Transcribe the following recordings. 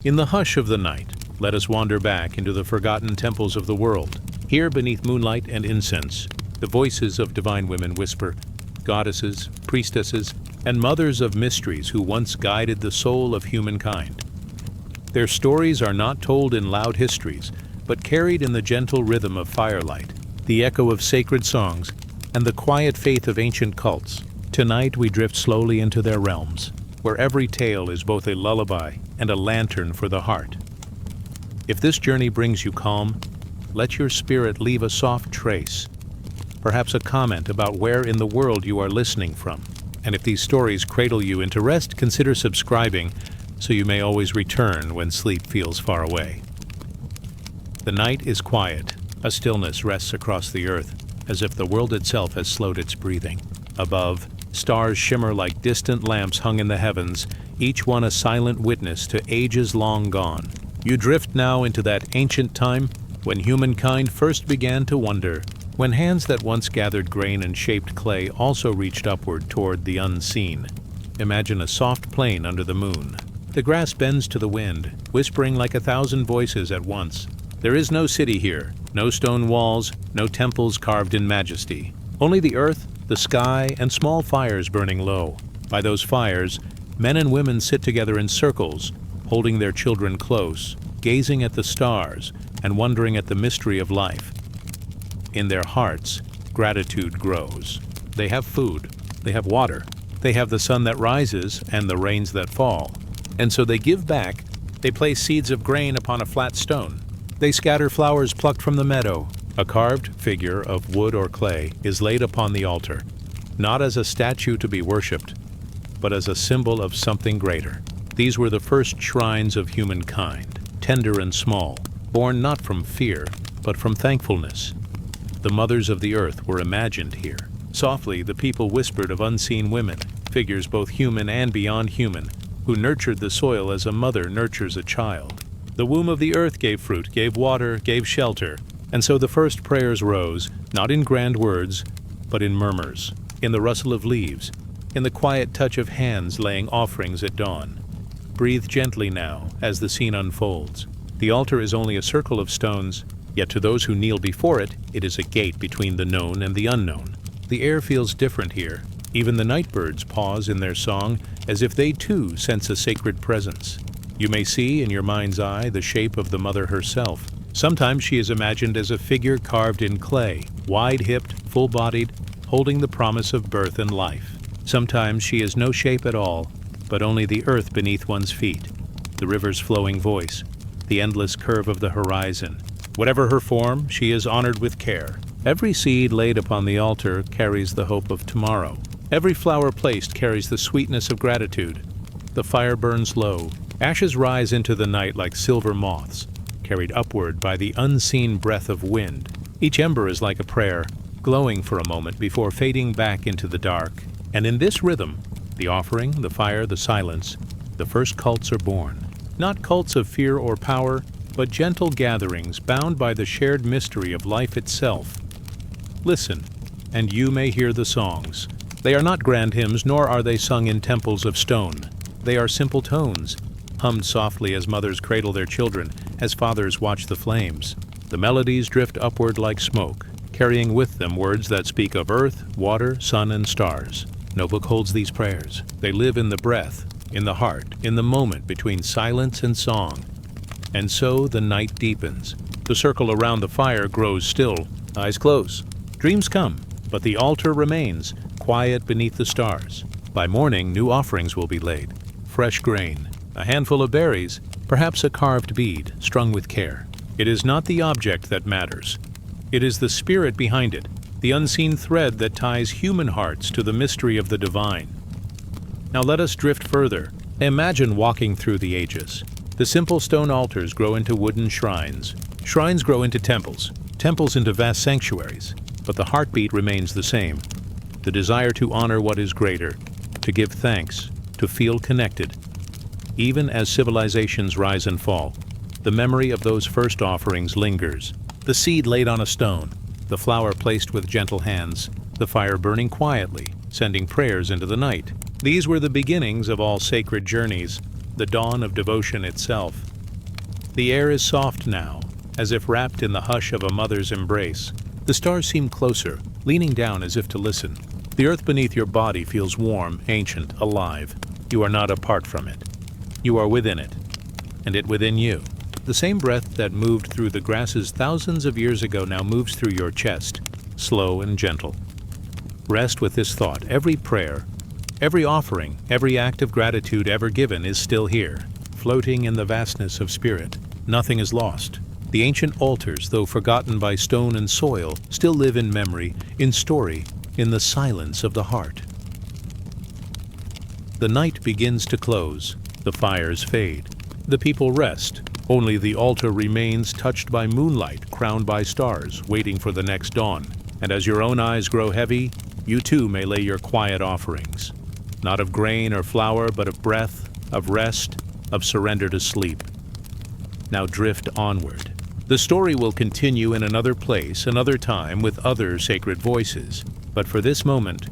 In the hush of the night, let us wander back into the forgotten temples of the world. Here, beneath moonlight and incense, the voices of divine women whisper, goddesses, priestesses, and mothers of mysteries who once guided the soul of humankind. Their stories are not told in loud histories, but carried in the gentle rhythm of firelight, the echo of sacred songs, and the quiet faith of ancient cults. Tonight we drift slowly into their realms, where every tale is both a lullaby and a lantern for the heart. If this journey brings you calm, let your spirit leave a soft trace, perhaps a comment about where in the world you are listening from. And if these stories cradle you into rest, consider subscribing so you may always return when sleep feels far away. The night is quiet. A stillness rests across the earth, as if the world itself has slowed its breathing. Above, stars shimmer like distant lamps hung in the heavens, each one a silent witness to ages long gone. You drift now into that ancient time when humankind first began to wonder, when hands that once gathered grain and shaped clay also reached upward toward the unseen. Imagine a soft plain under the moon. The grass bends to the wind, whispering like 1,000 voices at once. There is no city here, no stone walls, no temples carved in majesty. Only the earth, the sky, and small fires burning low. By those fires, men and women sit together in circles, holding their children close, gazing at the stars, and wondering at the mystery of life. In their hearts, gratitude grows. They have food, they have water, they have the sun that rises and the rains that fall. And so they give back. They place seeds of grain upon a flat stone. They scatter flowers plucked from the meadow. A carved figure of wood or clay is laid upon the altar, not as a statue to be worshipped, but as a symbol of something greater. These were the first shrines of humankind, tender and small, born not from fear, but from thankfulness. The mothers of the earth were imagined here. Softly, the people whispered of unseen women, figures both human and beyond human, who nurtured the soil as a mother nurtures a child. The womb of the earth gave fruit, gave water, gave shelter, and so the first prayers rose, not in grand words, but in murmurs, in the rustle of leaves, in the quiet touch of hands laying offerings at dawn. Breathe gently now as the scene unfolds. The altar is only a circle of stones, yet to those who kneel before it, it is a gate between the known and the unknown. The air feels different here. Even the night birds pause in their song, as if they too sense a sacred presence. You may see in your mind's eye the shape of the mother herself. Sometimes she is imagined as a figure carved in clay, wide-hipped, full-bodied, holding the promise of birth and life. Sometimes she is no shape at all, but only the earth beneath one's feet, the river's flowing voice, the endless curve of the horizon. Whatever her form, she is honored with care. Every seed laid upon the altar carries the hope of tomorrow. Every flower placed carries the sweetness of gratitude. The fire burns low. Ashes rise into the night like silver moths, carried upward by the unseen breath of wind. Each ember is like a prayer, glowing for a moment before fading back into the dark. And in this rhythm, the offering, the fire, the silence, the first cults are born. Not cults of fear or power, but gentle gatherings bound by the shared mystery of life itself. Listen, and you may hear the songs. They are not grand hymns, nor are they sung in temples of stone. They are simple tones, hummed softly as mothers cradle their children, as fathers watch the flames. The melodies drift upward like smoke, carrying with them words that speak of earth, water, sun, and stars. No book holds these prayers. They live in the breath, in the heart, in the moment between silence and song. And so the night deepens. The circle around the fire grows still. Eyes close. Dreams come, but the altar remains, quiet beneath the stars. By morning, new offerings will be laid. Fresh grain, a handful of berries, perhaps a carved bead, strung with care. It is not the object that matters. It is the spirit behind it, the unseen thread that ties human hearts to the mystery of the divine. Now let us drift further. Imagine walking through the ages. The simple stone altars grow into wooden shrines. Shrines grow into temples, temples into vast sanctuaries. But the heartbeat remains the same. The desire to honor what is greater, to give thanks, to feel connected. Even as civilizations rise and fall, the memory of those first offerings lingers. The seed laid on a stone, the flower placed with gentle hands, the fire burning quietly, sending prayers into the night. These were the beginnings of all sacred journeys, the dawn of devotion itself. The air is soft now, as if wrapped in the hush of a mother's embrace. The stars seem closer, leaning down as if to listen. The earth beneath your body feels warm, ancient, alive. You are not apart from it. You are within it, and it within you. The same breath that moved through the grasses thousands of years ago now moves through your chest, slow and gentle. Rest with this thought. Every prayer, every offering, every act of gratitude ever given is still here, floating in the vastness of spirit. Nothing is lost. The ancient altars, though forgotten by stone and soil, still live in memory, in story, in the silence of the heart. The night begins to close. The fires fade. The people rest. Only the altar remains, touched by moonlight, crowned by stars, waiting for the next dawn. And as your own eyes grow heavy, you too may lay your quiet offerings. Not of grain or flour, but of breath, of rest, of surrender to sleep. Now drift onward. The story will continue in another place, another time, with other sacred voices. But for this moment,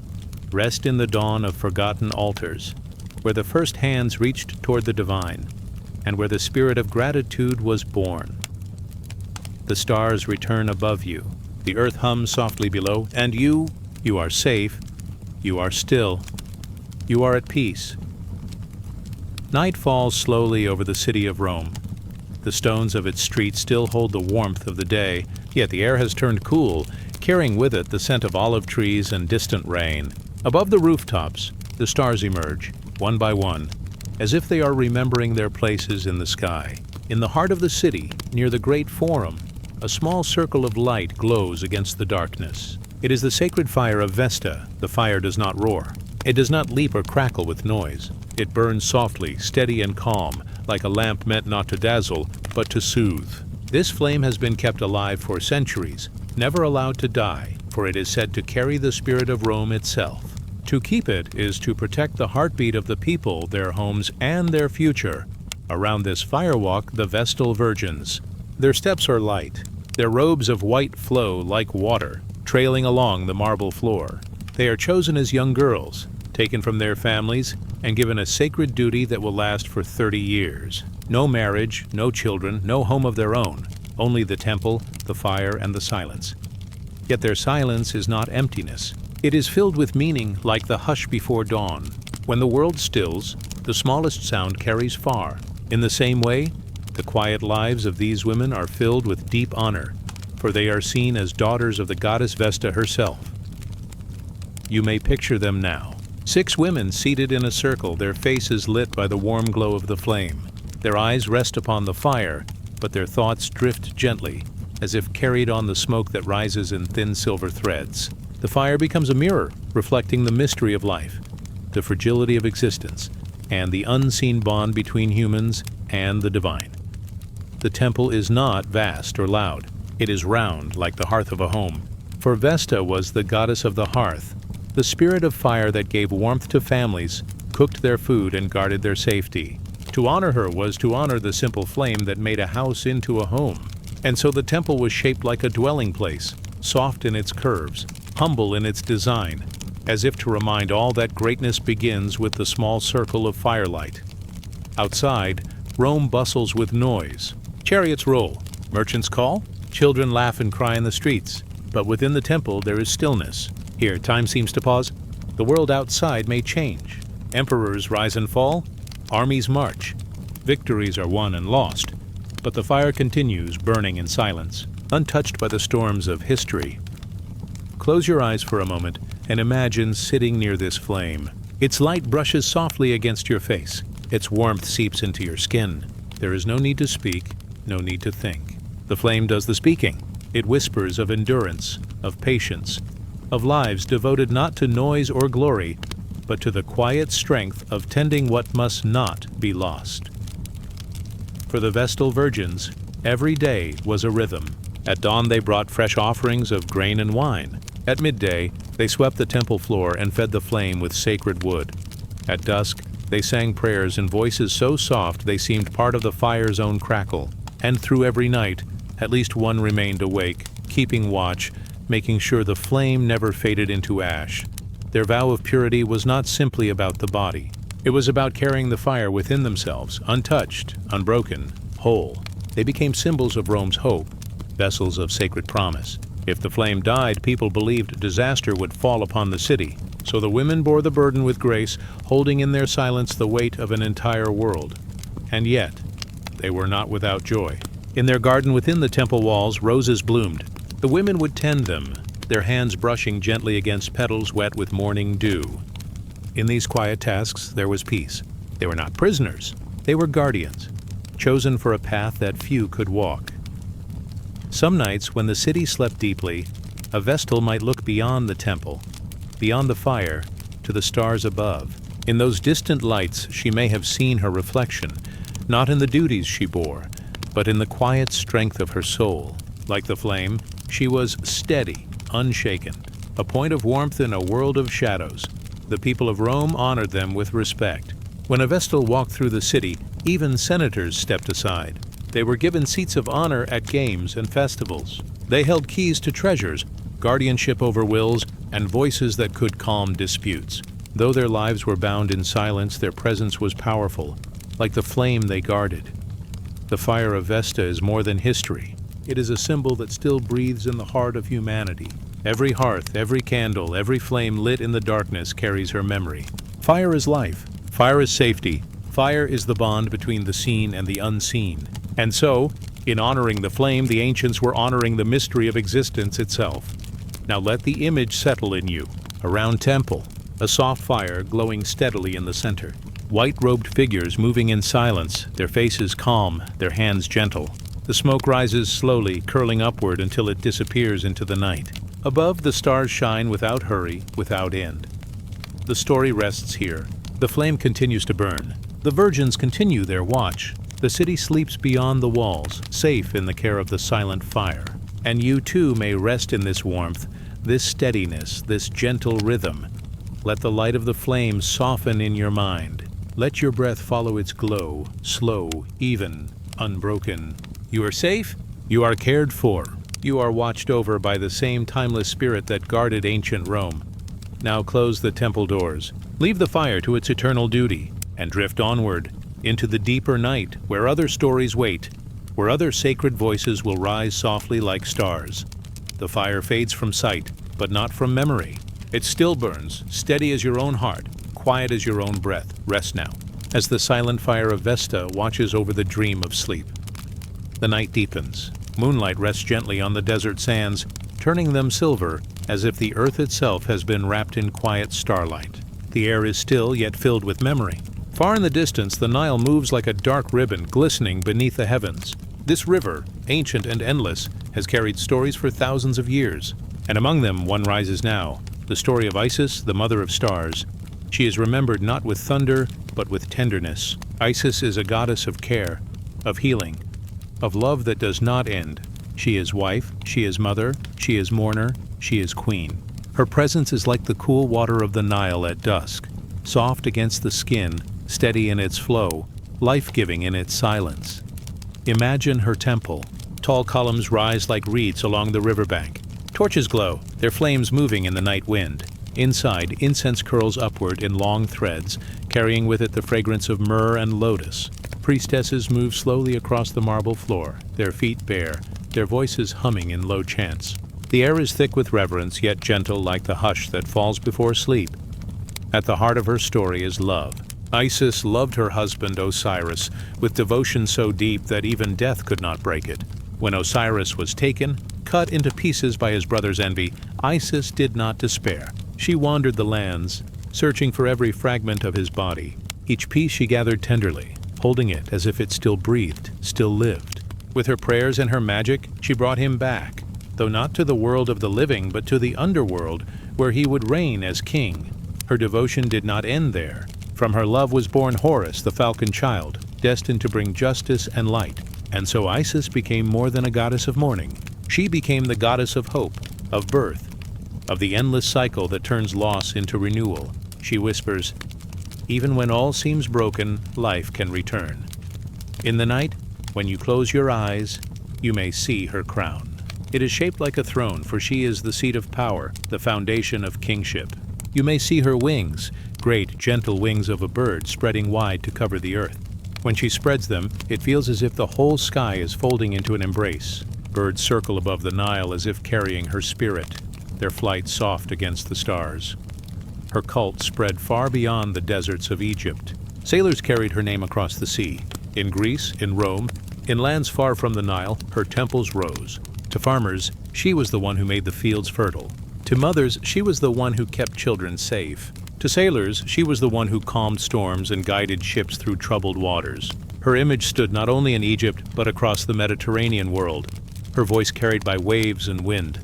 rest in the dawn of forgotten altars, where the first hands reached toward the divine, and where the spirit of gratitude was born. The stars return above you, the earth hums softly below, and you are safe, you are still, you are at peace. Night falls slowly over the city of Rome. The stones of its streets still hold the warmth of the day, yet the air has turned cool, carrying with it the scent of olive trees and distant rain. Above the rooftops, the stars emerge, one by one, as if they are remembering their places in the sky. In the heart of the city, near the great forum, a small circle of light glows against the darkness. It is the sacred fire of Vesta. The fire does not roar. It does not leap or crackle with noise. It burns softly, steady and calm, like a lamp meant not to dazzle, but to soothe. This flame has been kept alive for centuries, never allowed to die, for it is said to carry the spirit of Rome itself. To keep it is to protect the heartbeat of the people, their homes, and their future. Around this fire walk the Vestal Virgins. Their steps are light. Their robes of white flow like water, trailing along the marble floor. They are chosen as young girls, taken from their families, and given a sacred duty that will last for 30 years. No marriage, no children, no home of their own, only the temple, the fire, and the silence. Yet their silence is not emptiness. It is filled with meaning, like the hush before dawn. When the world stills, the smallest sound carries far. In the same way, the quiet lives of these women are filled with deep honor, for they are seen as daughters of the goddess Vesta herself. You may picture them now. 6 women seated in a circle, their faces lit by the warm glow of the flame. Their eyes rest upon the fire, but their thoughts drift gently, as if carried on the smoke that rises in thin silver threads. The fire becomes a mirror, reflecting the mystery of life, the fragility of existence, and the unseen bond between humans and the divine. The temple is not vast or loud. It is round, like the hearth of a home. For Vesta was the goddess of the hearth, the spirit of fire that gave warmth to families, cooked their food, and guarded their safety. To honor her was to honor the simple flame that made a house into a home. And so the temple was shaped like a dwelling place, soft in its curves, humble in its design, as if to remind all that greatness begins with the small circle of firelight. Outside, Rome bustles with noise. Chariots roll, merchants call, children laugh and cry in the streets. But within the temple there is stillness. Here, time seems to pause. The world outside may change. Emperors rise and fall. Armies march. Victories are won and lost. But the fire continues, burning in silence, untouched by the storms of history. Close your eyes for a moment and imagine sitting near this flame. Its light brushes softly against your face. Its warmth seeps into your skin. There is no need to speak, no need to think. The flame does the speaking. It whispers of endurance, of patience, of lives devoted not to noise or glory, but to the quiet strength of tending what must not be lost. For the Vestal Virgins, every day was a rhythm. At dawn they brought fresh offerings of grain and wine. At midday, they swept the temple floor and fed the flame with sacred wood. At dusk, they sang prayers in voices so soft they seemed part of the fire's own crackle. And through every night, at least one remained awake, keeping watch, making sure the flame never faded into ash. Their vow of purity was not simply about the body. It was about carrying the fire within themselves, untouched, unbroken, whole. They became symbols of Rome's hope, vessels of sacred promise. If the flame died, people believed disaster would fall upon the city. So the women bore the burden with grace, holding in their silence the weight of an entire world. And yet, they were not without joy. In their garden within the temple walls, roses bloomed. The women would tend them, their hands brushing gently against petals wet with morning dew. In these quiet tasks, there was peace. They were not prisoners. They were guardians, chosen for a path that few could walk. Some nights, when the city slept deeply, a Vestal might look beyond the temple, beyond the fire, to the stars above. In those distant lights, she may have seen her reflection, not in the duties she bore, but in the quiet strength of her soul. Like the flame, she was steady, unshaken, a point of warmth in a world of shadows. The people of Rome honored them with respect. When a Vestal walked through the city, even senators stepped aside. They were given seats of honor at games and festivals. They held keys to treasures, guardianship over wills, and voices that could calm disputes. Though their lives were bound in silence, their presence was powerful, like the flame they guarded. The fire of Vesta is more than history. It is a symbol that still breathes in the heart of humanity. Every hearth, every candle, every flame lit in the darkness carries her memory. Fire is life. Fire is safety. Fire is the bond between the seen and the unseen. And so, in honoring the flame, the ancients were honoring the mystery of existence itself. Now let the image settle in you. A round temple, a soft fire glowing steadily in the center. White-robed figures moving in silence, their faces calm, their hands gentle. The smoke rises slowly, curling upward until it disappears into the night. Above, the stars shine without hurry, without end. The story rests here. The flame continues to burn. The virgins continue their watch. The city sleeps beyond the walls, safe in the care of the silent fire. And you too may rest in this warmth, this steadiness, this gentle rhythm. Let the light of the flame soften in your mind. Let your breath follow its glow, slow, even, unbroken. You are safe. You are cared for. You are watched over by the same timeless spirit that guarded ancient Rome. Now close the temple doors. Leave the fire to its eternal duty, and drift onward into the deeper night where other stories wait, where other sacred voices will rise softly like stars. The fire fades from sight, but not from memory. It still burns, steady as your own heart, quiet as your own breath. Rest now, as the silent fire of Vesta watches over the dream of sleep. The night deepens. Moonlight rests gently on the desert sands, turning them silver, as if the earth itself has been wrapped in quiet starlight. The air is still, yet filled with memory. Far in the distance, the Nile moves like a dark ribbon glistening beneath the heavens. This river, ancient and endless, has carried stories for thousands of years, and among them one rises now, the story of Isis, the mother of stars. She is remembered not with thunder, but with tenderness. Isis is a goddess of care, of healing, of love that does not end. She is wife, she is mother, she is mourner, she is queen. Her presence is like the cool water of the Nile at dusk, soft against the skin, steady in its flow, life-giving in its silence. Imagine her temple. Tall columns rise like reeds along the riverbank. Torches glow, their flames moving in the night wind. Inside, incense curls upward in long threads, carrying with it the fragrance of myrrh and lotus. Priestesses move slowly across the marble floor, their feet bare, their voices humming in low chants. The air is thick with reverence, yet gentle like the hush that falls before sleep. At the heart of her story is love. Isis loved her husband Osiris with devotion so deep that even death could not break it. When Osiris was taken, cut into pieces by his brother's envy, Isis did not despair. She wandered the lands, searching for every fragment of his body. Each piece she gathered tenderly, holding it as if it still breathed, still lived. With her prayers and her magic, she brought him back, though not to the world of the living, but to the underworld, where he would reign as king. Her devotion did not end there. From her love was born Horus, the falcon child, destined to bring justice and light. And so Isis became more than a goddess of mourning. She became the goddess of hope, of birth, of the endless cycle that turns loss into renewal. She whispers, "Even when all seems broken, life can return." In the night, when you close your eyes, you may see her crown. It is shaped like a throne, for she is the seat of power, the foundation of kingship. You may see her wings, great, gentle wings of a bird spreading wide to cover the earth. When she spreads them, it feels as if the whole sky is folding into an embrace. Birds circle above the Nile as if carrying her spirit, their flight soft against the stars. Her cult spread far beyond the deserts of Egypt. Sailors carried her name across the sea. In Greece, in Rome, in lands far from the Nile, her temples rose. To farmers, she was the one who made the fields fertile. To mothers, she was the one who kept children safe. To sailors, she was the one who calmed storms and guided ships through troubled waters. Her image stood not only in Egypt, but across the Mediterranean world, her voice carried by waves and wind.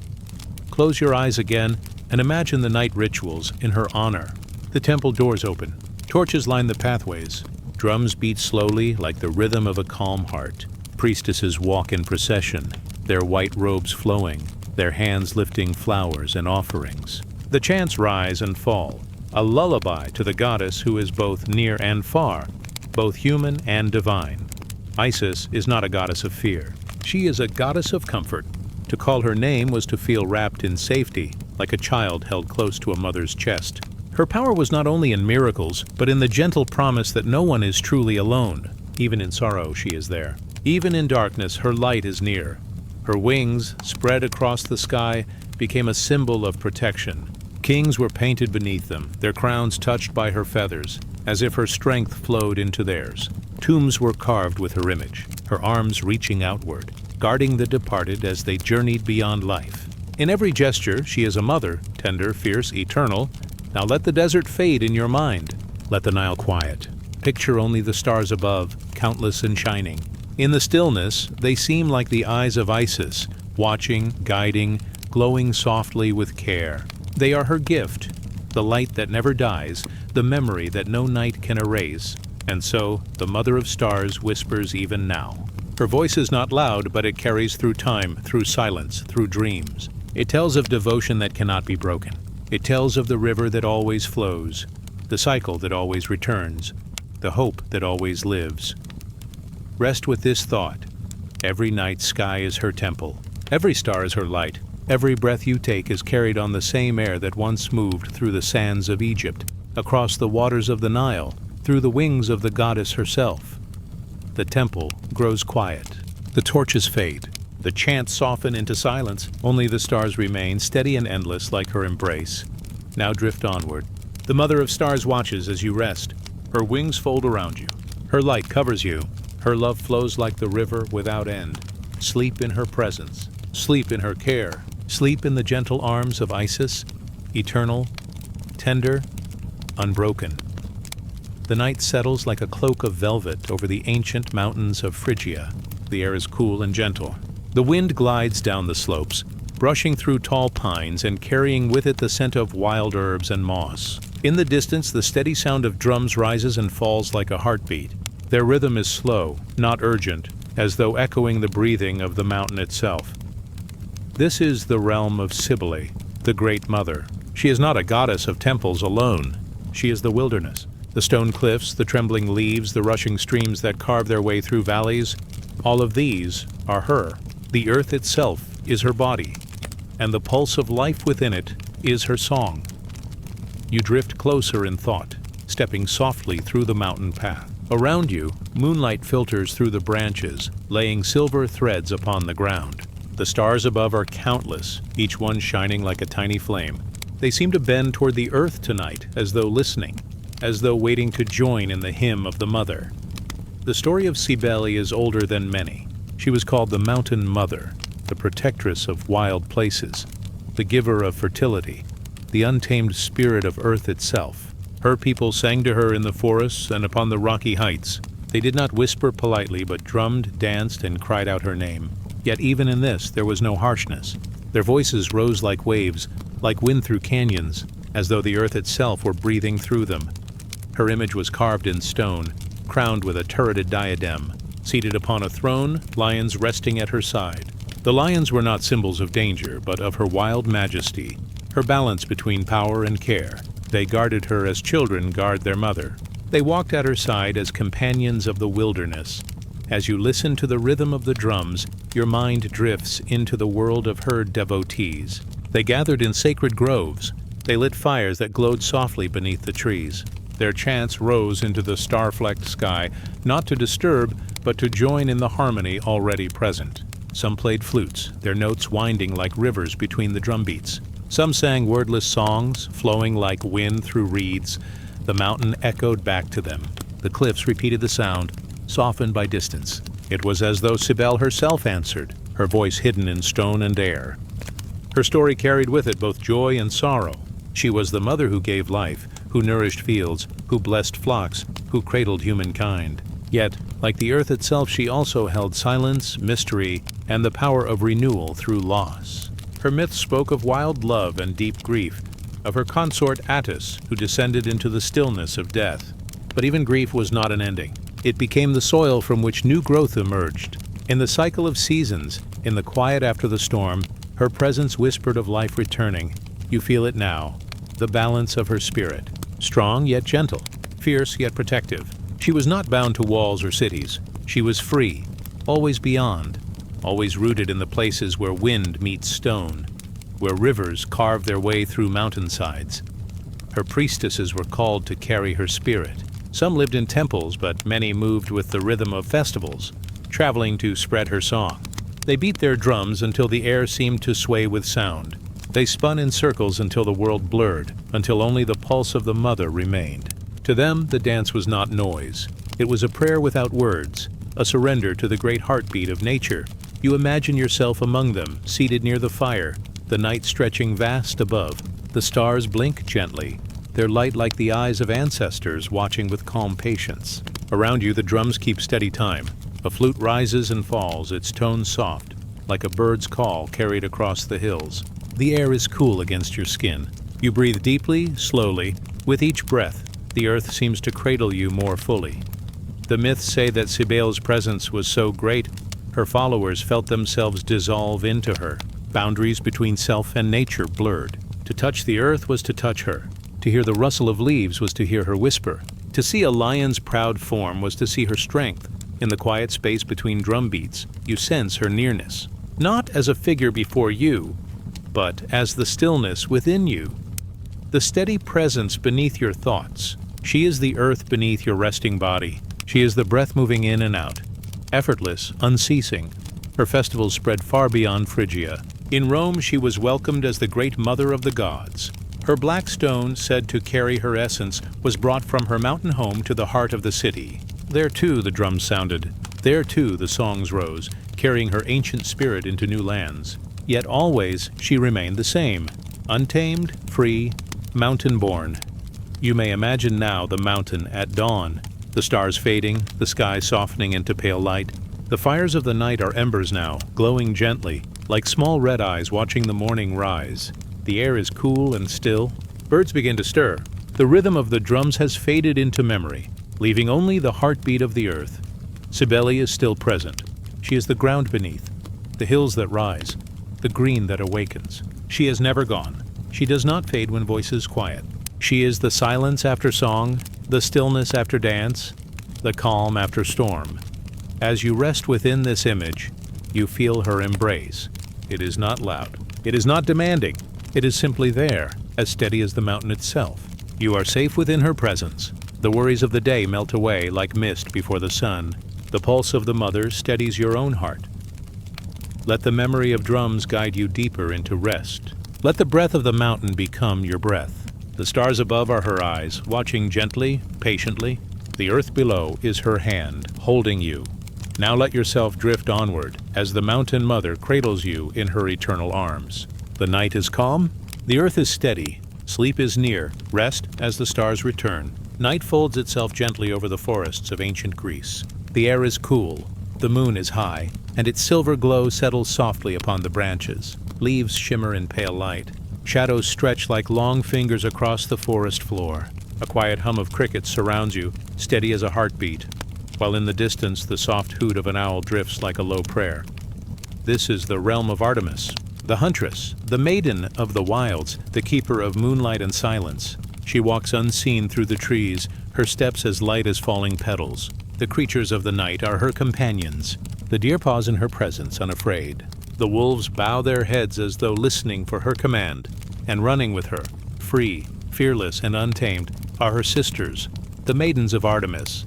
Close your eyes again and imagine the night rituals in her honor. The temple doors open. Torches line the pathways. Drums beat slowly like the rhythm of a calm heart. Priestesses walk in procession, their white robes flowing, their hands lifting flowers and offerings. The chants rise and fall, a lullaby to the goddess who is both near and far, both human and divine. Isis is not a goddess of fear. She is a goddess of comfort. To call her name was to feel wrapped in safety, like a child held close to a mother's chest. Her power was not only in miracles, but in the gentle promise that no one is truly alone. Even in sorrow, she is there. Even in darkness, her light is near. Her wings, spread across the sky, became a symbol of protection. Kings were painted beneath them, their crowns touched by her feathers, as if her strength flowed into theirs. Tombs were carved with her image, her arms reaching outward, guarding the departed as they journeyed beyond life. In every gesture, she is a mother, tender, fierce, eternal. Now let the desert fade in your mind. Let the Nile quiet. Picture only the stars above, countless and shining. In the stillness, they seem like the eyes of Isis, watching, guiding, glowing softly with care. They are her gift, the light that never dies, the memory that no night can erase. And so, the Mother of Stars whispers even now. Her voice is not loud, but it carries through time, through silence, through dreams. It tells of devotion that cannot be broken. It tells of the river that always flows, the cycle that always returns, the hope that always lives. Rest with this thought. Every night sky is her temple. Every star is her light. Every breath you take is carried on the same air that once moved through the sands of Egypt, across the waters of the Nile, through the wings of the goddess herself. The temple grows quiet. The torches fade. The chants soften into silence. Only the stars remain, steady and endless like her embrace. Now drift onward. The Mother of Stars watches as you rest. Her wings fold around you. Her light covers you. Her love flows like the river without end. Sleep in her presence. Sleep in her care. Sleep in the gentle arms of Isis, eternal, tender, unbroken. The night settles like a cloak of velvet over the ancient mountains of Phrygia. The air is cool and gentle. The wind glides down the slopes, brushing through tall pines and carrying with it the scent of wild herbs and moss. In the distance, the steady sound of drums rises and falls like a heartbeat. Their rhythm is slow, not urgent, as though echoing the breathing of the mountain itself. This is the realm of Cybele, the Great Mother. She is not a goddess of temples alone. She is the wilderness, the stone cliffs, the trembling leaves, the rushing streams that carve their way through valleys. All of these are her. The earth itself is her body, and the pulse of life within it is her song. You drift closer in thought, stepping softly through the mountain path. Around you, moonlight filters through the branches, laying silver threads upon the ground. The stars above are countless, each one shining like a tiny flame. They seem to bend toward the earth tonight, as though listening, as though waiting to join in the hymn of the Mother. The story of Cybele is older than many. She was called the Mountain Mother, the protectress of wild places, the giver of fertility, the untamed spirit of earth itself. Her people sang to her in the forests and upon the rocky heights. They did not whisper politely, but drummed, danced, and cried out her name. Yet even in this, there was no harshness. Their voices rose like waves, like wind through canyons, as though the earth itself were breathing through them. Her image was carved in stone, crowned with a turreted diadem. Seated upon a throne, lions resting at her side. The lions were not symbols of danger, but of her wild majesty, her balance between power and care. They guarded her as children guard their mother. They walked at her side as companions of the wilderness. As you listen to the rhythm of the drums, your mind drifts into the world of her devotees. They gathered in sacred groves. They lit fires that glowed softly beneath the trees. Their chants rose into the star-flecked sky, not to disturb, but to join in the harmony already present. Some played flutes, their notes winding like rivers between the drumbeats. Some sang wordless songs, flowing like wind through reeds. The mountain echoed back to them. The cliffs repeated the sound, softened by distance. It was as though Cybele herself answered, her voice hidden in stone and air. Her story carried with it both joy and sorrow. She was the mother who gave life, who nourished fields, who blessed flocks, who cradled humankind. Yet, like the earth itself, she also held silence, mystery, and the power of renewal through loss. Her myth spoke of wild love and deep grief, of her consort Attis, who descended into the stillness of death. But even grief was not an ending. It became the soil from which new growth emerged. In the cycle of seasons, in the quiet after the storm, her presence whispered of life returning. You feel it now, the balance of her spirit. Strong yet gentle, fierce yet protective. She was not bound to walls or cities. She was free, always beyond, always rooted in the places where wind meets stone, where rivers carve their way through mountainsides. Her priestesses were called to carry her spirit. Some lived in temples, but many moved with the rhythm of festivals, traveling to spread her song. They beat their drums until the air seemed to sway with sound. They spun in circles until the world blurred, until only the pulse of the mother remained. To them, the dance was not noise. It was a prayer without words, a surrender to the great heartbeat of nature. You imagine yourself among them, seated near the fire, the night stretching vast above. The stars blink gently, their light like the eyes of ancestors watching with calm patience. Around you, the drums keep steady time. A flute rises and falls, its tones soft, like a bird's call carried across the hills. The air is cool against your skin. You breathe deeply, slowly. With each breath, the earth seems to cradle you more fully. The myths say that Cybele's presence was so great, her followers felt themselves dissolve into her. Boundaries between self and nature blurred. To touch the earth was to touch her. To hear the rustle of leaves was to hear her whisper. To see a lion's proud form was to see her strength. In the quiet space between drum beats, you sense her nearness. Not as a figure before you, but as the stillness within you. The steady presence beneath your thoughts. She is the earth beneath your resting body. She is the breath moving in and out. Effortless, unceasing. Her festivals spread far beyond Phrygia. In Rome, she was welcomed as the great mother of the gods. Her black stone, said to carry her essence, was brought from her mountain home to the heart of the city. There too the drums sounded. There too the songs rose, carrying her ancient spirit into new lands. Yet always she remained the same, untamed, free, mountain-born. You may imagine now the mountain at dawn, the stars fading, the sky softening into pale light. The fires of the night are embers now, glowing gently, like small red eyes watching the morning rise. The air is cool and still. Birds begin to stir. The rhythm of the drums has faded into memory, leaving only the heartbeat of the earth. Cybele is still present. She is the ground beneath, the hills that rise, the green that awakens. She is never gone. She does not fade when voices quiet. She is the silence after song, the stillness after dance, the calm after storm. As you rest within this image, you feel her embrace. It is not loud. It is not demanding. It is simply there, as steady as the mountain itself. You are safe within her presence. The worries of the day melt away like mist before the sun. The pulse of the mother steadies your own heart. Let the memory of drums guide you deeper into rest. Let the breath of the mountain become your breath. The stars above are her eyes, watching gently, patiently. The earth below is her hand, holding you. Now let yourself drift onward, as the mountain mother cradles you in her eternal arms. The night is calm, the earth is steady, sleep is near, rest as the stars return. Night folds itself gently over the forests of ancient Greece. The air is cool, the moon is high, and its silver glow settles softly upon the branches. Leaves shimmer in pale light. Shadows stretch like long fingers across the forest floor. A quiet hum of crickets surrounds you, steady as a heartbeat, while in the distance the soft hoot of an owl drifts like a low prayer. This is the realm of Artemis, the huntress, the maiden of the wilds, the keeper of moonlight and silence. She walks unseen through the trees, her steps as light as falling petals. The creatures of the night are her companions. The deer pause in her presence, unafraid. The wolves bow their heads as though listening for her command, and running with her, free, fearless, and untamed, are her sisters, the maidens of Artemis.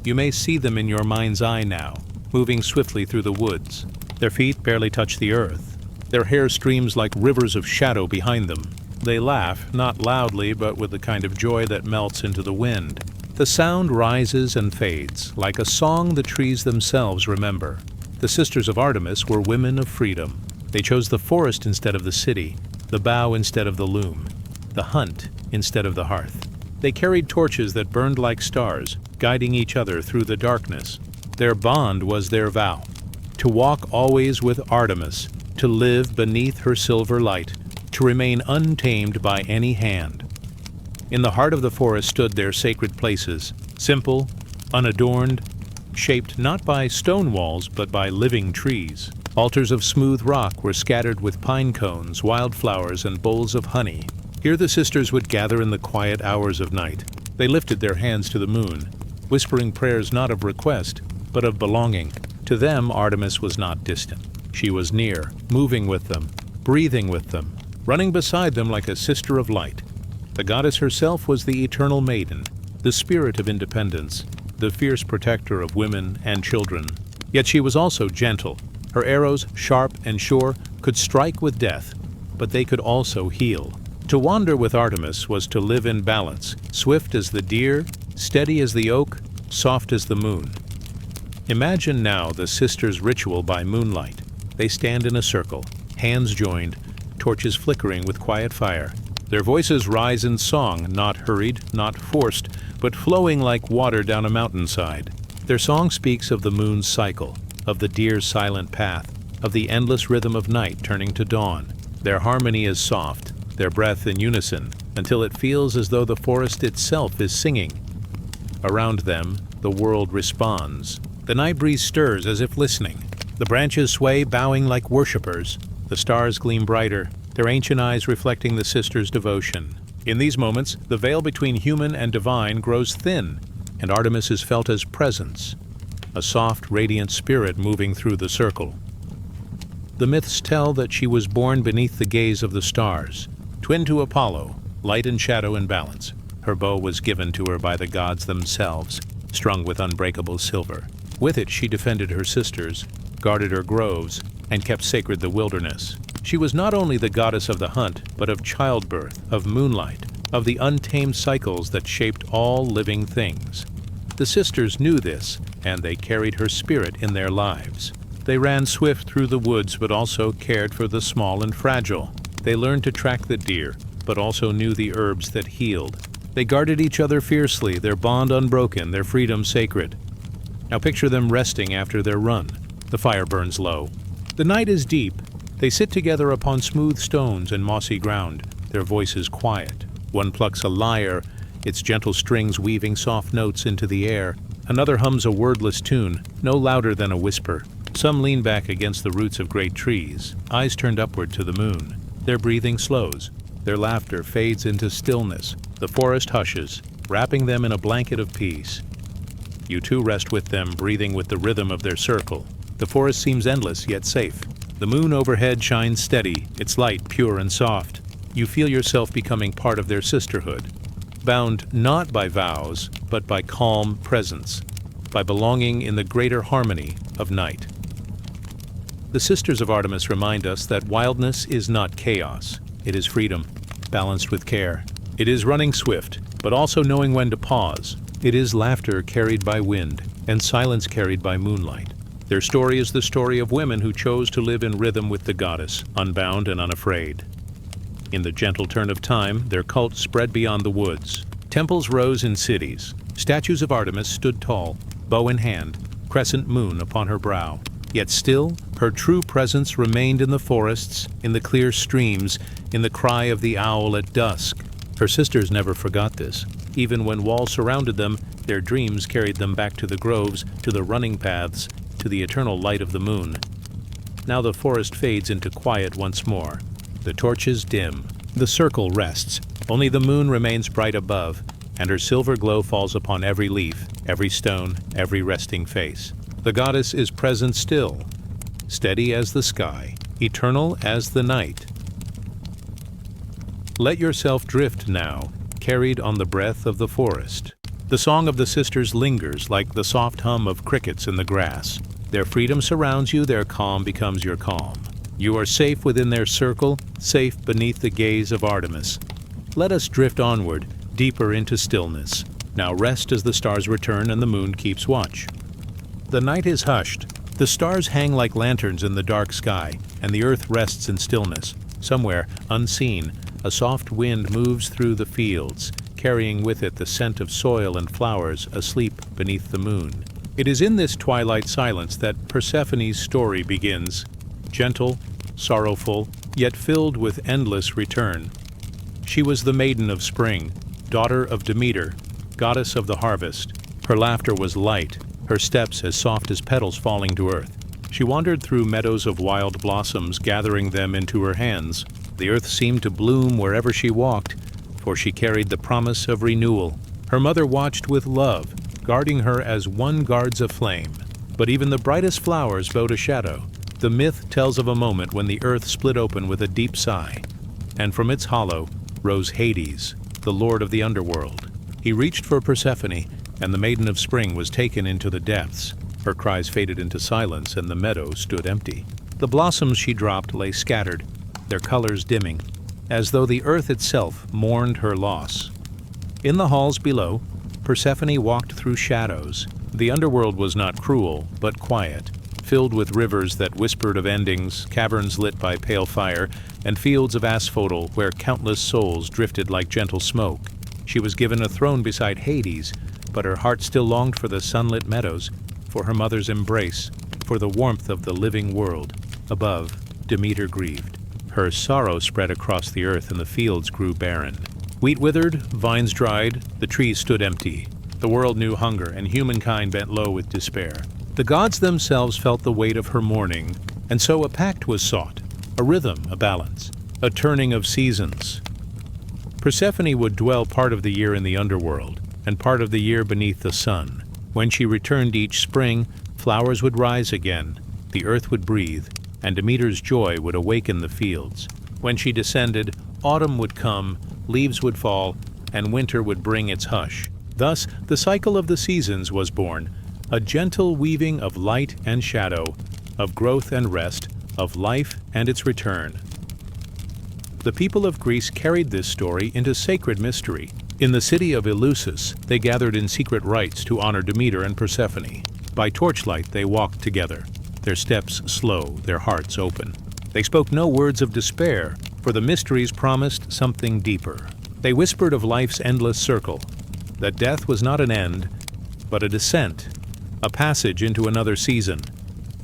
You may see them in your mind's eye now, moving swiftly through the woods. Their feet barely touch the earth. Their hair streams like rivers of shadow behind them. They laugh, not loudly, but with the kind of joy that melts into the wind. The sound rises and fades, like a song the trees themselves remember. The sisters of Artemis were women of freedom. They chose the forest instead of the city, the bough instead of the loom, the hunt instead of the hearth. They carried torches that burned like stars, guiding each other through the darkness. Their bond was their vow, to walk always with Artemis, to live beneath her silver light, to remain untamed by any hand. In the heart of the forest stood their sacred places, simple, unadorned, shaped not by stone walls but by living trees. Altars of smooth rock were scattered with pine cones, wildflowers, and bowls of honey. Here the sisters would gather in the quiet hours of night. They lifted their hands to the moon, whispering prayers not of request, but of belonging. To them, Artemis was not distant. She was near, moving with them, breathing with them, running beside them like a sister of light. The goddess herself was the eternal maiden, the spirit of independence, the fierce protector of women and children. Yet she was also gentle. Her arrows, sharp and sure, could strike with death, but they could also heal. To wander with Artemis was to live in balance, swift as the deer, steady as the oak, soft as the moon. Imagine now the sisters' ritual by moonlight. They stand in a circle, hands joined, torches flickering with quiet fire. Their voices rise in song, not hurried, not forced, but flowing like water down a mountainside. Their song speaks of the moon's cycle, of the deer's silent path, of the endless rhythm of night turning to dawn. Their harmony is soft, their breath in unison, until it feels as though the forest itself is singing. Around them, the world responds. The night breeze stirs as if listening. The branches sway, bowing like worshippers. The stars gleam brighter, their ancient eyes reflecting the sisters' devotion. In these moments, the veil between human and divine grows thin, and Artemis is felt as presence, a soft, radiant spirit moving through the circle. The myths tell that she was born beneath the gaze of the stars, twin to Apollo, light and shadow in balance. Her bow was given to her by the gods themselves, strung with unbreakable silver. With it she defended her sisters, guarded her groves, and kept sacred the wilderness. She was not only the goddess of the hunt, but of childbirth, of moonlight, of the untamed cycles that shaped all living things. The sisters knew this, and they carried her spirit in their lives. They ran swift through the woods, but also cared for the small and fragile. They learned to track the deer, but also knew the herbs that healed. They guarded each other fiercely, their bond unbroken, their freedom sacred. Now picture them resting after their run. The fire burns low. The night is deep. They sit together upon smooth stones and mossy ground, their voices quiet. One plucks a lyre, its gentle strings weaving soft notes into the air. Another hums a wordless tune, no louder than a whisper. Some lean back against the roots of great trees, eyes turned upward to the moon. Their breathing slows. Their laughter fades into stillness. The forest hushes, wrapping them in a blanket of peace. You too rest with them, breathing with the rhythm of their circle. The forest seems endless, yet safe. The moon overhead shines steady, its light pure and soft. You feel yourself becoming part of their sisterhood, bound not by vows, but by calm presence, by belonging in the greater harmony of night. The sisters of Artemis remind us that wildness is not chaos. It is freedom, balanced with care. It is running swift, but also knowing when to pause. It is laughter carried by wind, and silence carried by moonlight. Their story is the story of women who chose to live in rhythm with the goddess, unbound and unafraid. In the gentle turn of time, their cult spread beyond the woods. Temples rose in cities. Statues of Artemis stood tall, bow in hand, crescent moon upon her brow. Yet still, her true presence remained in the forests, in the clear streams, in the cry of the owl at dusk. Her sisters never forgot this. Even when walls surrounded them, their dreams carried them back to the groves, to the running paths, to the eternal light of the moon. Now the forest fades into quiet once more. The torches dim. The circle rests. Only the moon remains bright above, and her silver glow falls upon every leaf, every stone, every resting face. The goddess is present still, steady as the sky, eternal as the night. Let yourself drift now carried on the breath of the forest. The song of the sisters lingers like the soft hum of crickets in the grass. Their freedom surrounds you, their calm becomes your calm. You are safe within their circle, safe beneath the gaze of Artemis. Let us drift onward, deeper into stillness. Now rest as the stars return and the moon keeps watch. The night is hushed. The stars hang like lanterns in the dark sky, and the earth rests in stillness. Somewhere, unseen, a soft wind moves through the fields, carrying with it the scent of soil and flowers asleep beneath the moon. It is in this twilight silence that Persephone's story begins, gentle, sorrowful, yet filled with endless return. She was the maiden of spring, daughter of Demeter, goddess of the harvest. Her laughter was light, her steps as soft as petals falling to earth. She wandered through meadows of wild blossoms, gathering them into her hands. The earth seemed to bloom wherever she walked, for she carried the promise of renewal. Her mother watched with love, guarding her as one guards a flame. But even the brightest flowers bowed a shadow. The myth tells of a moment when the earth split open with a deep sigh, and from its hollow rose Hades, the lord of the underworld. He reached for Persephone, and the maiden of spring was taken into the depths. Her cries faded into silence, and the meadow stood empty. The blossoms she dropped lay scattered, their colors dimming, as though the earth itself mourned her loss. In the halls below, Persephone walked through shadows. The underworld was not cruel, but quiet, filled with rivers that whispered of endings, caverns lit by pale fire, and fields of asphodel where countless souls drifted like gentle smoke. She was given a throne beside Hades, but her heart still longed for the sunlit meadows, for her mother's embrace, for the warmth of the living world. Above, Demeter grieved. Her sorrow spread across the earth, and the fields grew barren. Wheat withered, vines dried, the trees stood empty. The world knew hunger, and humankind bent low with despair. The gods themselves felt the weight of her mourning, and so a pact was sought, a rhythm, a balance, a turning of seasons. Persephone would dwell part of the year in the underworld, and part of the year beneath the sun. When she returned each spring, flowers would rise again, the earth would breathe, and Demeter's joy would awaken the fields. When she descended, autumn would come, leaves would fall, and winter would bring its hush. Thus, the cycle of the seasons was born, a gentle weaving of light and shadow, of growth and rest, of life and its return. The people of Greece carried this story into sacred mystery. In the city of Eleusis, they gathered in secret rites to honor Demeter and Persephone. By torchlight, they walked together, their steps slow, their hearts open. They spoke no words of despair, for the mysteries promised something deeper. They whispered of life's endless circle, that death was not an end, but a descent, a passage into another season.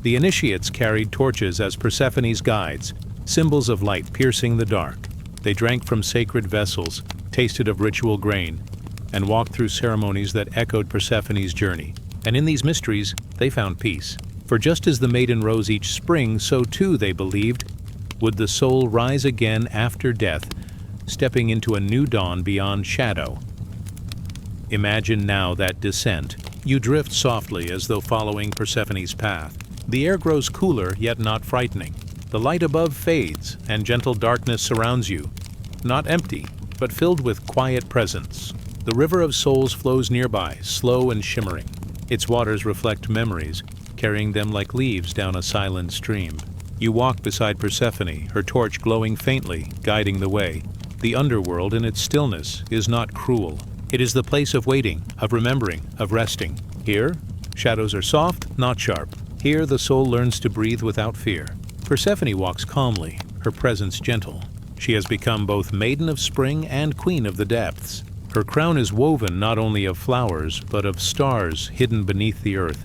The initiates carried torches as Persephone's guides, symbols of light piercing the dark. They drank from sacred vessels, tasted of ritual grain, and walked through ceremonies that echoed Persephone's journey. And in these mysteries, they found peace. For just as the maiden rose each spring, so too, they believed, would the soul rise again after death, stepping into a new dawn beyond shadow. Imagine now that descent. You drift softly as though following Persephone's path. The air grows cooler, yet not frightening. The light above fades, and gentle darkness surrounds you, not empty, but filled with quiet presence. The river of souls flows nearby, slow and shimmering. Its waters reflect memories, carrying them like leaves down a silent stream. You walk beside Persephone, her torch glowing faintly, guiding the way. The underworld in its stillness is not cruel. It is the place of waiting, of remembering, of resting. Here, shadows are soft, not sharp. Here, the soul learns to breathe without fear. Persephone walks calmly, her presence gentle. She has become both maiden of spring and queen of the depths. Her crown is woven not only of flowers, but of stars hidden beneath the earth.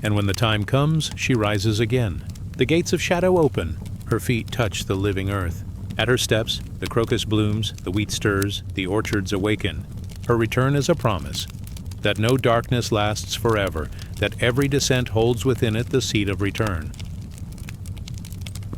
And when the time comes, she rises again. The gates of shadow open, her feet touch the living earth. At her steps, the crocus blooms, the wheat stirs, the orchards awaken. Her return is a promise, that no darkness lasts forever, that every descent holds within it the seed of return.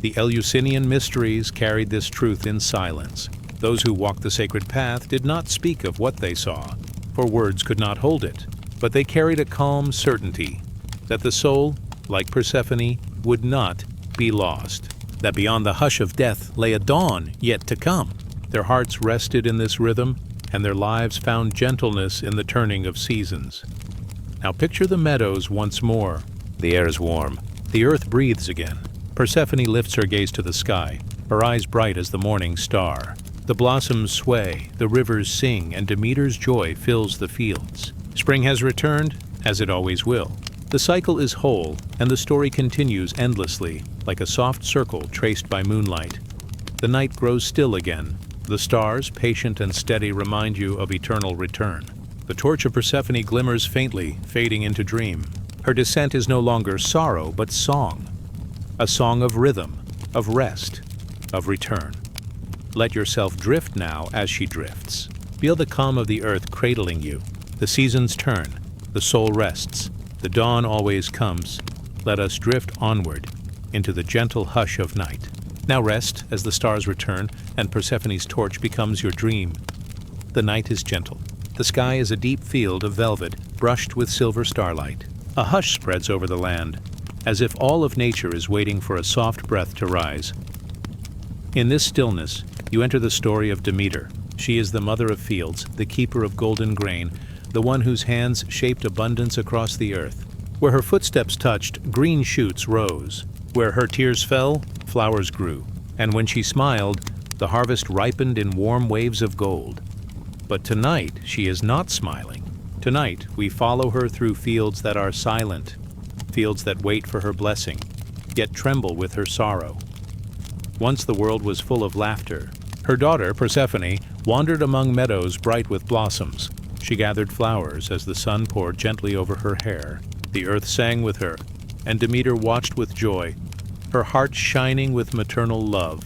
The Eleusinian mysteries carried this truth in silence. Those who walked the sacred path did not speak of what they saw, for words could not hold it, but they carried a calm certainty that the soul, like Persephone, would not be lost, that beyond the hush of death lay a dawn yet to come. Their hearts rested in this rhythm, and their lives found gentleness in the turning of seasons. Now picture the meadows once more. The air is warm. The earth breathes again. Persephone lifts her gaze to the sky, her eyes bright as the morning star. The blossoms sway, the rivers sing, and Demeter's joy fills the fields. Spring has returned, as it always will. The cycle is whole, and the story continues endlessly, like a soft circle traced by moonlight. The night grows still again. The stars, patient and steady, remind you of eternal return. The torch of Persephone glimmers faintly, fading into dream. Her descent is no longer sorrow, but song. A song of rhythm, of rest, of return. Let yourself drift now as she drifts. Feel the calm of the earth cradling you. The seasons turn. The soul rests. The dawn always comes. Let us drift onward into the gentle hush of night. Now rest as the stars return and Persephone's torch becomes your dream. The night is gentle. The sky is a deep field of velvet brushed with silver starlight. A hush spreads over the land, as if all of nature is waiting for a soft breath to rise. In this stillness, you enter the story of Demeter. She is the mother of fields, the keeper of golden grain, the one whose hands shaped abundance across the earth. Where her footsteps touched, green shoots rose. Where her tears fell, flowers grew. And when she smiled, the harvest ripened in warm waves of gold. But tonight, she is not smiling. Tonight, we follow her through fields that are silent, fields that wait for her blessing, yet tremble with her sorrow. Once the world was full of laughter. Her daughter, Persephone, wandered among meadows bright with blossoms. She gathered flowers as the sun poured gently over her hair. The earth sang with her, and Demeter watched with joy, her heart shining with maternal love.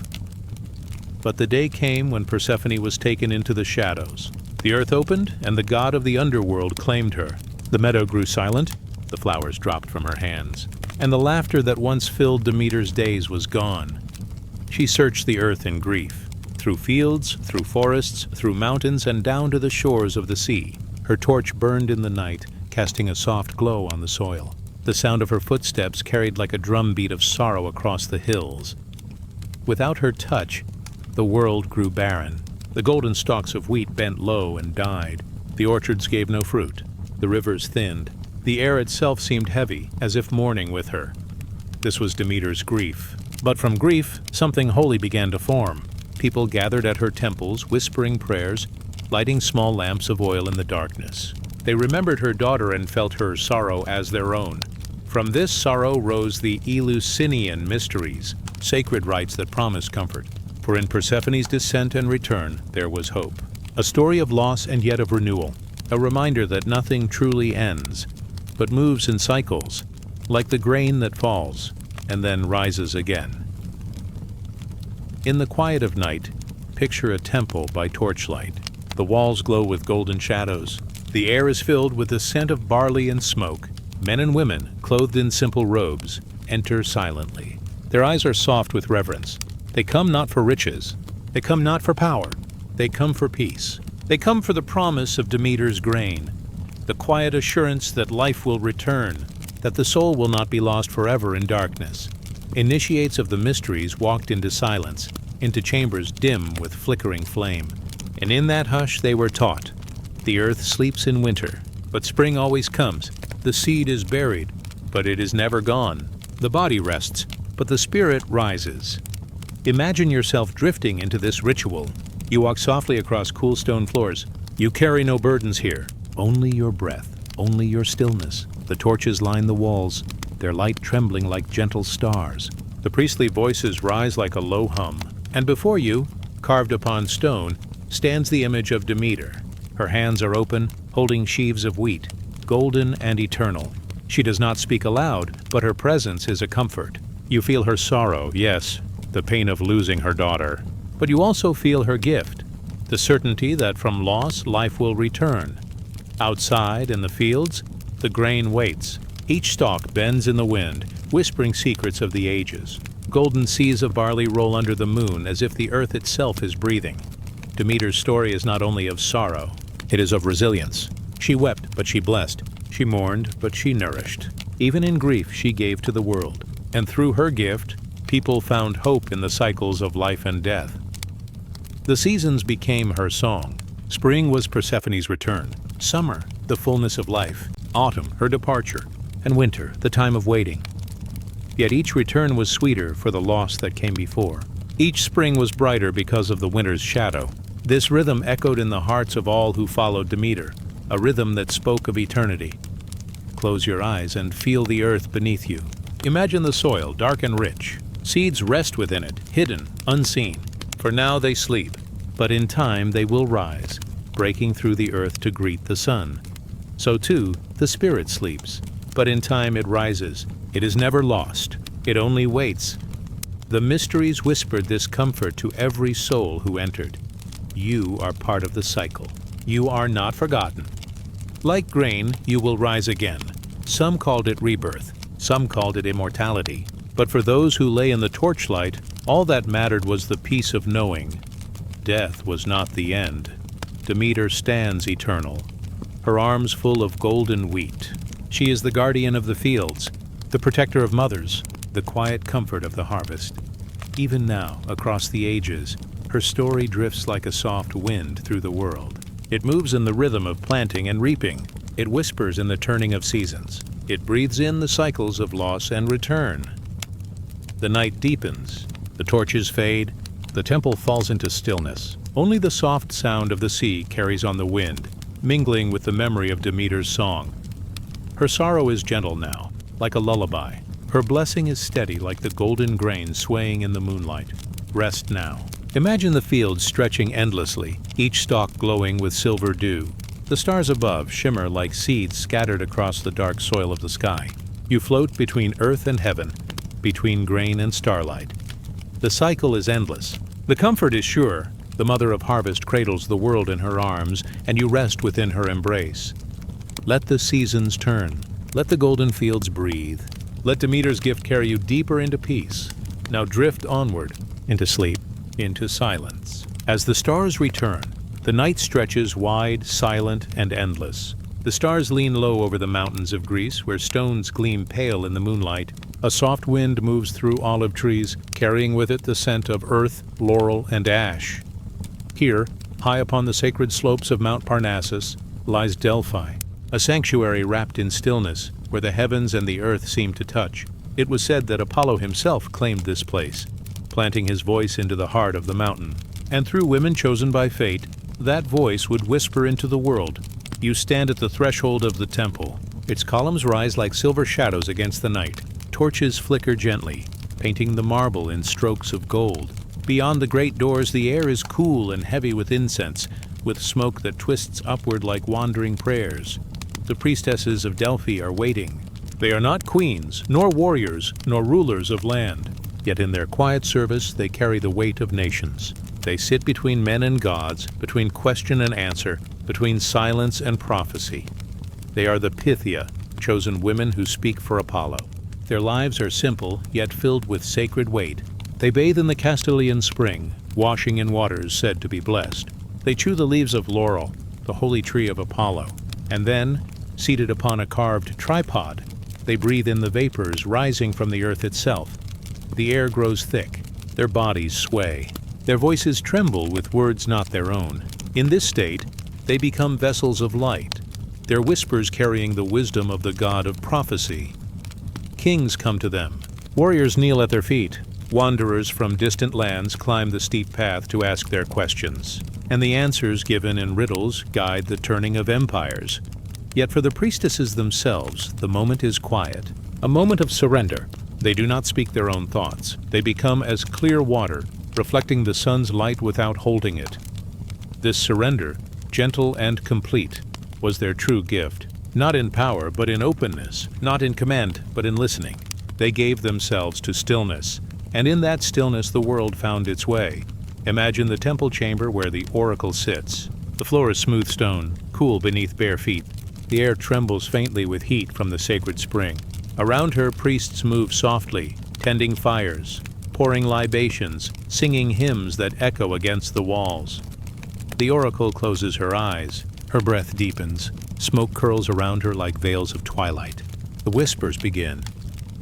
But the day came when Persephone was taken into the shadows. The earth opened, and the god of the underworld claimed her. The meadow grew silent, the flowers dropped from her hands, and the laughter that once filled Demeter's days was gone. She searched the earth in grief, through fields, through forests, through mountains, and down to the shores of the sea. Her torch burned in the night, casting a soft glow on the soil. The sound of her footsteps carried like a drumbeat of sorrow across the hills. Without her touch, the world grew barren. The golden stalks of wheat bent low and died. The orchards gave no fruit. The rivers thinned. The air itself seemed heavy, as if mourning with her. This was Demeter's grief. But from grief, something holy began to form. People gathered at her temples, whispering prayers, lighting small lamps of oil in the darkness. They remembered her daughter and felt her sorrow as their own. From this sorrow rose the Eleusinian mysteries, sacred rites that promised comfort. For in Persephone's descent and return, there was hope. A story of loss and yet of renewal. A reminder that nothing truly ends, but moves in cycles, like the grain that falls and then rises again. In the quiet of night, picture a temple by torchlight. The walls glow with golden shadows. The air is filled with the scent of barley and smoke. Men and women, clothed in simple robes, enter silently. Their eyes are soft with reverence. They come not for riches. They come not for power. They come for peace. They come for the promise of Demeter's grain, the quiet assurance that life will return, that the soul will not be lost forever in darkness. Initiates of the mysteries walked into silence, into chambers dim with flickering flame. And in that hush they were taught. The earth sleeps in winter, but spring always comes. The seed is buried, but it is never gone. The body rests, but the spirit rises. Imagine yourself drifting into this ritual. You walk softly across cool stone floors. You carry no burdens here, only your breath, only your stillness. The torches line the walls, their light trembling like gentle stars. The priestly voices rise like a low hum. And before you, carved upon stone, stands the image of Demeter. Her hands are open, holding sheaves of wheat, golden and eternal. She does not speak aloud, but her presence is a comfort. You feel her sorrow, yes, the pain of losing her daughter. But you also feel her gift, the certainty that from loss life will return. Outside, in the fields, the grain waits. Each stalk bends in the wind, whispering secrets of the ages. Golden seas of barley roll under the moon as if the earth itself is breathing. Demeter's story is not only of sorrow, it is of resilience. She wept, but she blessed. She mourned, but she nourished. Even in grief, she gave to the world. And through her gift, people found hope in the cycles of life and death. The seasons became her song. Spring was Persephone's return, summer, the fullness of life, autumn, her departure, and winter, the time of waiting. Yet each return was sweeter for the loss that came before. Each spring was brighter because of the winter's shadow. This rhythm echoed in the hearts of all who followed Demeter, a rhythm that spoke of eternity. Close your eyes and feel the earth beneath you. Imagine the soil, dark and rich. Seeds rest within it, hidden, unseen. For now they sleep, but in time they will rise, breaking through the earth to greet the sun. So too, the spirit sleeps, but in time it rises. It is never lost. It only waits. The mysteries whispered this comfort to every soul who entered. You are part of the cycle. You are not forgotten. Like grain, you will rise again. Some called it rebirth. Some called it immortality. But for those who lay in the torchlight, all that mattered was the peace of knowing. Death was not the end. Demeter stands eternal, her arms full of golden wheat. She is the guardian of the fields, the protector of mothers, the quiet comfort of the harvest. Even now, across the ages, her story drifts like a soft wind through the world. It moves in the rhythm of planting and reaping. It whispers in the turning of seasons. It breathes in the cycles of loss and return. The night deepens. The torches fade. The temple falls into stillness. Only the soft sound of the sea carries on the wind, mingling with the memory of Demeter's song. Her sorrow is gentle now, like a lullaby. Her blessing is steady like the golden grain swaying in the moonlight. Rest now. Imagine the fields stretching endlessly, each stalk glowing with silver dew. The stars above shimmer like seeds scattered across the dark soil of the sky. You float between earth and heaven, between grain and starlight. The cycle is endless. The comfort is sure. The mother of harvest cradles the world in her arms, and you rest within her embrace. Let the seasons turn. Let the golden fields breathe. Let Demeter's gift carry you deeper into peace. Now drift onward, into sleep, into silence. As the stars return, the night stretches wide, silent, and endless. The stars lean low over the mountains of Greece, where stones gleam pale in the moonlight. A soft wind moves through olive trees, carrying with it the scent of earth, laurel, and ash. Here, high upon the sacred slopes of Mount Parnassus, lies Delphi, a sanctuary wrapped in stillness, where the heavens and the earth seem to touch. It was said that Apollo himself claimed this place, planting his voice into the heart of the mountain. And through women chosen by fate, that voice would whisper into the world. You stand at the threshold of the temple. Its columns rise like silver shadows against the night. Torches flicker gently, painting the marble in strokes of gold. Beyond the great doors, the air is cool and heavy with incense, with smoke that twists upward like wandering prayers. The priestesses of Delphi are waiting. They are not queens, nor warriors, nor rulers of land. Yet in their quiet service, they carry the weight of nations. They sit between men and gods, between question and answer, between silence and prophecy. They are the Pythia, chosen women who speak for Apollo. Their lives are simple, yet filled with sacred weight. They bathe in the Castilian spring, washing in waters said to be blessed. They chew the leaves of laurel, the holy tree of Apollo. And then, seated upon a carved tripod, they breathe in the vapors rising from the earth itself. The air grows thick. Their bodies sway. Their voices tremble with words not their own. In this state, they become vessels of light, their whispers carrying the wisdom of the god of prophecy. Kings come to them. Warriors kneel at their feet. Wanderers from distant lands climb the steep path to ask their questions. And the answers given in riddles guide the turning of empires. Yet for the priestesses themselves, the moment is quiet, a moment of surrender. They do not speak their own thoughts. They become as clear water, reflecting the sun's light without holding it. This surrender, gentle and complete, was their true gift, not in power but in openness, not in command but in listening. They gave themselves to stillness, and in that stillness the world found its way. Imagine the temple chamber where the oracle sits. The floor is smooth stone, cool beneath bare feet. The air trembles faintly with heat from the sacred spring. Around her, priests move softly, tending fires, pouring libations, singing hymns that echo against the walls. The oracle closes her eyes. Her breath deepens. Smoke curls around her like veils of twilight. The whispers begin.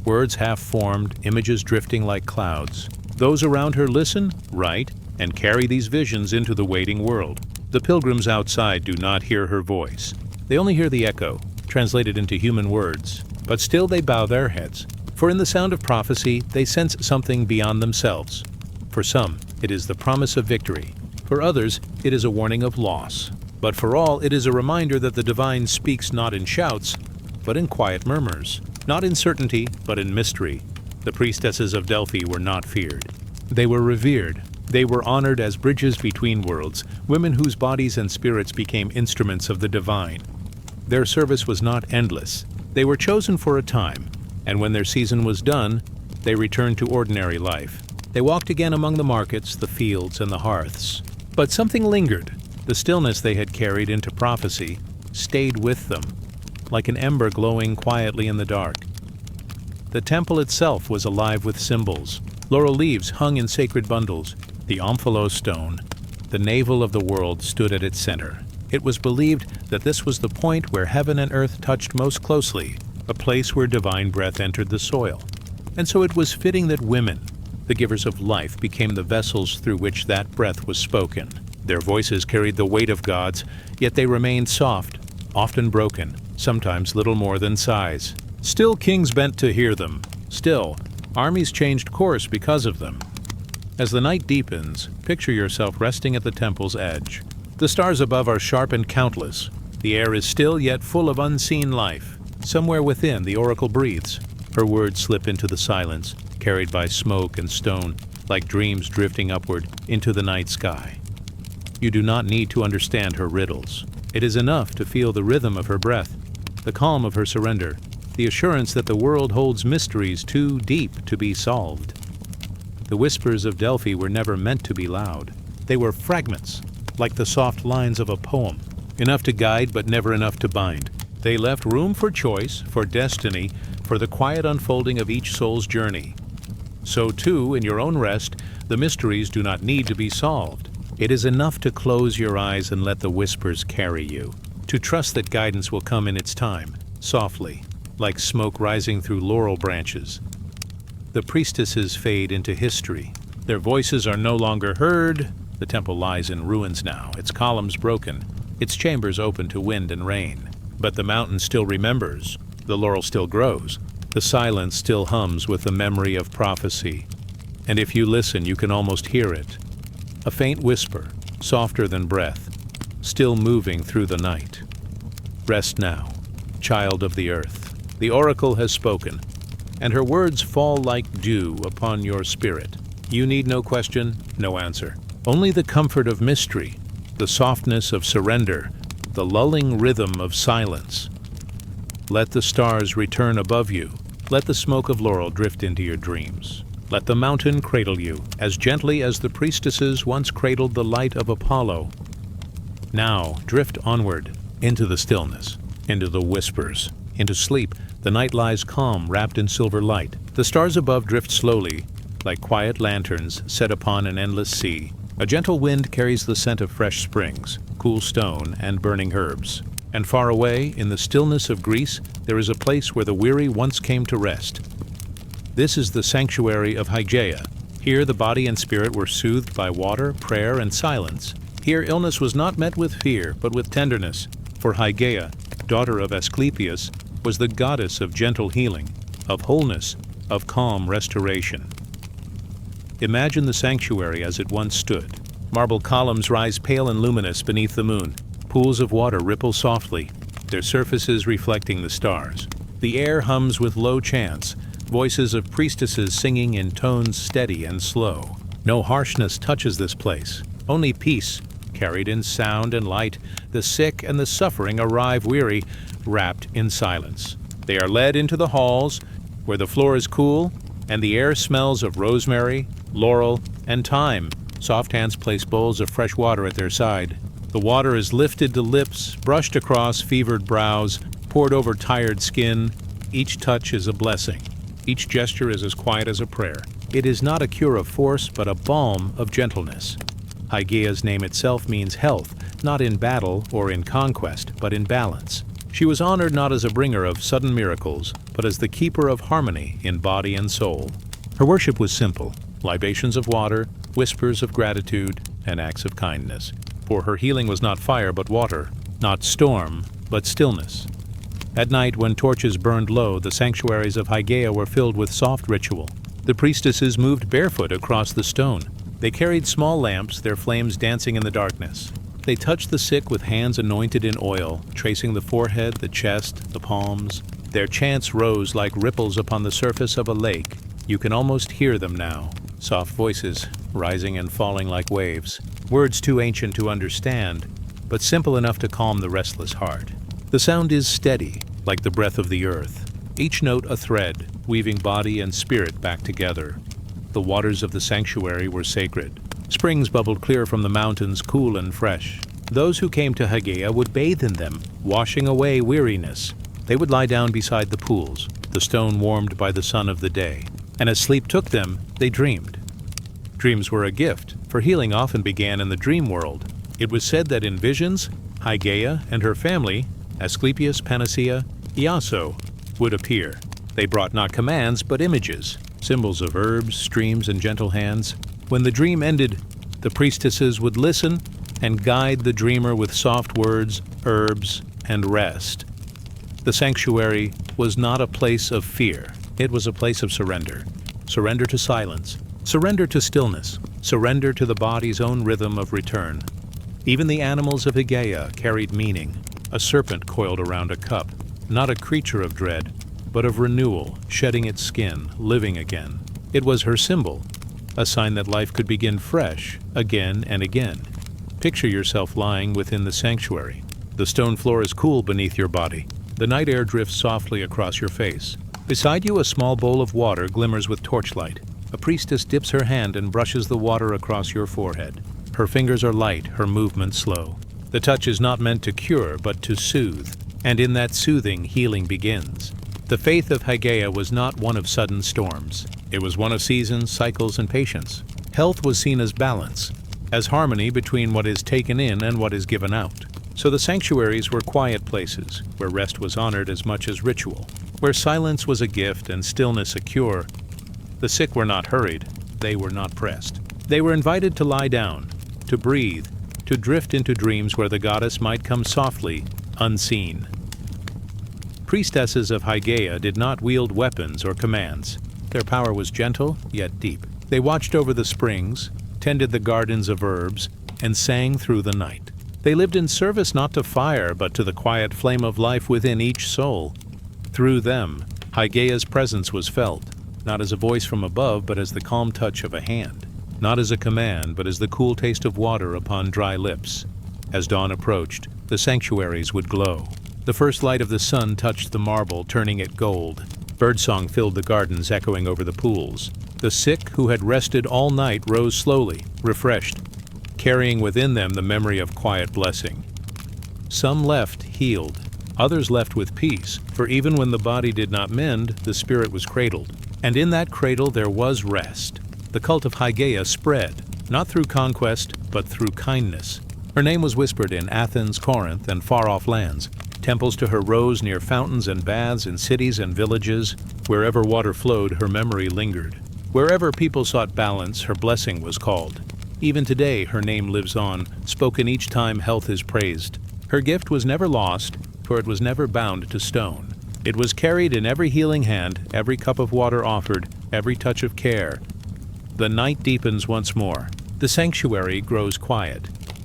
Words half-formed, images drifting like clouds. Those around her listen, write, and carry these visions into the waiting world. The pilgrims outside do not hear her voice. They only hear the echo, translated into human words, but still they bow their heads. For in the sound of prophecy, they sense something beyond themselves. For some, it is the promise of victory. For others, it is a warning of loss. But for all, it is a reminder that the divine speaks not in shouts, but in quiet murmurs. Not in certainty, but in mystery. The priestesses of Delphi were not feared. They were revered. They were honored as bridges between worlds, women whose bodies and spirits became instruments of the divine. Their service was not endless. They were chosen for a time, and when their season was done, they returned to ordinary life. They walked again among the markets, the fields, and the hearths. But something lingered. The stillness they had carried into prophecy stayed with them, like an ember glowing quietly in the dark. The temple itself was alive with symbols. Laurel leaves hung in sacred bundles. The omphalos stone, the navel of the world, stood at its center. It was believed that this was the point where heaven and earth touched most closely, a place where divine breath entered the soil. And so it was fitting that women, the givers of life, became the vessels through which that breath was spoken. Their voices carried the weight of gods, yet they remained soft, often broken, sometimes little more than sighs. Still kings bent to hear them. Still, armies changed course because of them. As the night deepens, picture yourself resting at the temple's edge. The stars above are sharp and countless. The air is still yet full of unseen life. Somewhere within, the oracle breathes. Her words slip into the silence, carried by smoke and stone, like dreams drifting upward into the night sky. You do not need to understand her riddles. It is enough to feel the rhythm of her breath, the calm of her surrender, the assurance that the world holds mysteries too deep to be solved. The whispers of Delphi were never meant to be loud. They were fragments, like the soft lines of a poem, enough to guide but never enough to bind. They left room for choice, for destiny, for the quiet unfolding of each soul's journey. So too, in your own rest, the mysteries do not need to be solved. It is enough to close your eyes and let the whispers carry you, to trust that guidance will come in its time, softly, like smoke rising through laurel branches. The priestesses fade into history. Their voices are no longer heard. The temple lies in ruins now, its columns broken, its chambers open to wind and rain. But the mountain still remembers. The laurel still grows. The silence still hums with the memory of prophecy. And if you listen, you can almost hear it. A faint whisper, softer than breath, still moving through the night. Rest now, child of the earth. The oracle has spoken, and her words fall like dew upon your spirit. You need no question, no answer. Only the comfort of mystery, the softness of surrender, the lulling rhythm of silence. Let the stars return above you. Let the smoke of laurel drift into your dreams. Let the mountain cradle you, as gently as the priestesses once cradled the light of Apollo. Now drift onward, into the stillness, into the whispers, into sleep. The night lies calm, wrapped in silver light. The stars above drift slowly, like quiet lanterns set upon an endless sea. A gentle wind carries the scent of fresh springs, cool stone, and burning herbs. And far away, in the stillness of Greece, there is a place where the weary once came to rest. This is the sanctuary of Hygeia. Here the body and spirit were soothed by water, prayer, and silence. Here illness was not met with fear, but with tenderness. For Hygeia, daughter of Asclepius, was the goddess of gentle healing, of wholeness, of calm restoration. Imagine the sanctuary as it once stood. Marble columns rise pale and luminous beneath the moon. Pools of water ripple softly, their surfaces reflecting the stars. The air hums with low chants, voices of priestesses singing in tones steady and slow. No harshness touches this place, only peace, carried in sound and light. The sick and the suffering arrive weary, wrapped in silence. They are led into the halls, where the floor is cool, and the air smells of rosemary, laurel, and thyme. Soft hands place bowls of fresh water at their side. The water is lifted to lips, brushed across fevered brows, poured over tired skin. Each touch is a blessing. Each gesture is as quiet as a prayer. It is not a cure of force, but a balm of gentleness. Hygeia's name itself means health, not in battle or in conquest, but in balance. She was honored not as a bringer of sudden miracles, but as the keeper of harmony in body and soul. Her worship was simple: libations of water, whispers of gratitude, and acts of kindness. for her healing was not fire but water, not storm but stillness. At night, when torches burned low, the sanctuaries of Hygeia were filled with soft ritual. The priestesses moved barefoot across the stone. They carried small lamps, their flames dancing in the darkness. They touched the sick with hands anointed in oil, tracing the forehead, the chest, the palms. Their chants rose like ripples upon the surface of a lake. You can almost hear them now, soft voices rising and falling like waves, words too ancient to understand, but simple enough to calm the restless heart. The sound is steady, like the breath of the earth, each note a thread, weaving body and spirit back together. The waters of the sanctuary were sacred. Springs bubbled clear from the mountains, cool and fresh. Those who came to Hygeia would bathe in them, washing away weariness. They would lie down beside the pools, the stone warmed by the sun of the day. And as sleep took them, they dreamed. Dreams were a gift, for healing often began in the dream world. It was said that in visions, Hygeia and her family, Asclepius, Panacea, Iaso, would appear. They brought not commands, but images, symbols of herbs, streams, and gentle hands. When the dream ended, the priestesses would listen and guide the dreamer with soft words, herbs, and rest. The sanctuary was not a place of fear. It was a place of surrender. Surrender to silence. Surrender to stillness. Surrender to the body's own rhythm of return. Even the animals of Hygeia carried meaning. A serpent coiled around a cup, not a creature of dread, but of renewal, shedding its skin, living again. It was her symbol, a sign that life could begin fresh, again and again. Picture yourself lying within the sanctuary. The stone floor is cool beneath your body. The night air drifts softly across your face. Beside you, a small bowl of water glimmers with torchlight. A priestess dips her hand and brushes the water across your forehead. Her fingers are light, her movement slow. The touch is not meant to cure, but to soothe. And in that soothing, healing begins. The faith of Hygeia was not one of sudden storms. It was one of seasons, cycles, and patience. Health was seen as balance, as harmony between what is taken in and what is given out. So the sanctuaries were quiet places, where rest was honored as much as ritual, where silence was a gift and stillness a cure. The sick were not hurried, they were not pressed. They were invited to lie down, to breathe, to drift into dreams where the goddess might come softly, unseen. Priestesses of Hygeia did not wield weapons or commands. Their power was gentle, yet deep. They watched over the springs, tended the gardens of herbs, and sang through the night. They lived in service not to fire, but to the quiet flame of life within each soul. Through them, Hygeia's presence was felt, not as a voice from above, but as the calm touch of a hand. Not as a command, but as the cool taste of water upon dry lips. As dawn approached, the sanctuaries would glow. The first light of the sun touched the marble, turning it gold. Birdsong filled the gardens, echoing over the pools. The sick who had rested all night rose slowly, refreshed, carrying within them the memory of quiet blessing. Some left healed, others left with peace, for even when the body did not mend, the spirit was cradled. And in that cradle there was rest. The cult of Hygeia spread, not through conquest, but through kindness. Her name was whispered in Athens, Corinth, and far-off lands. Temples to her rose near fountains and baths in cities and villages. Wherever water flowed, her memory lingered. Wherever people sought balance, her blessing was called. Even today, her name lives on, spoken each time health is praised. Her gift was never lost, for it was never bound to stone. It was carried in every healing hand, every cup of water offered, every touch of care. The night deepens once more. The sanctuary grows quiet.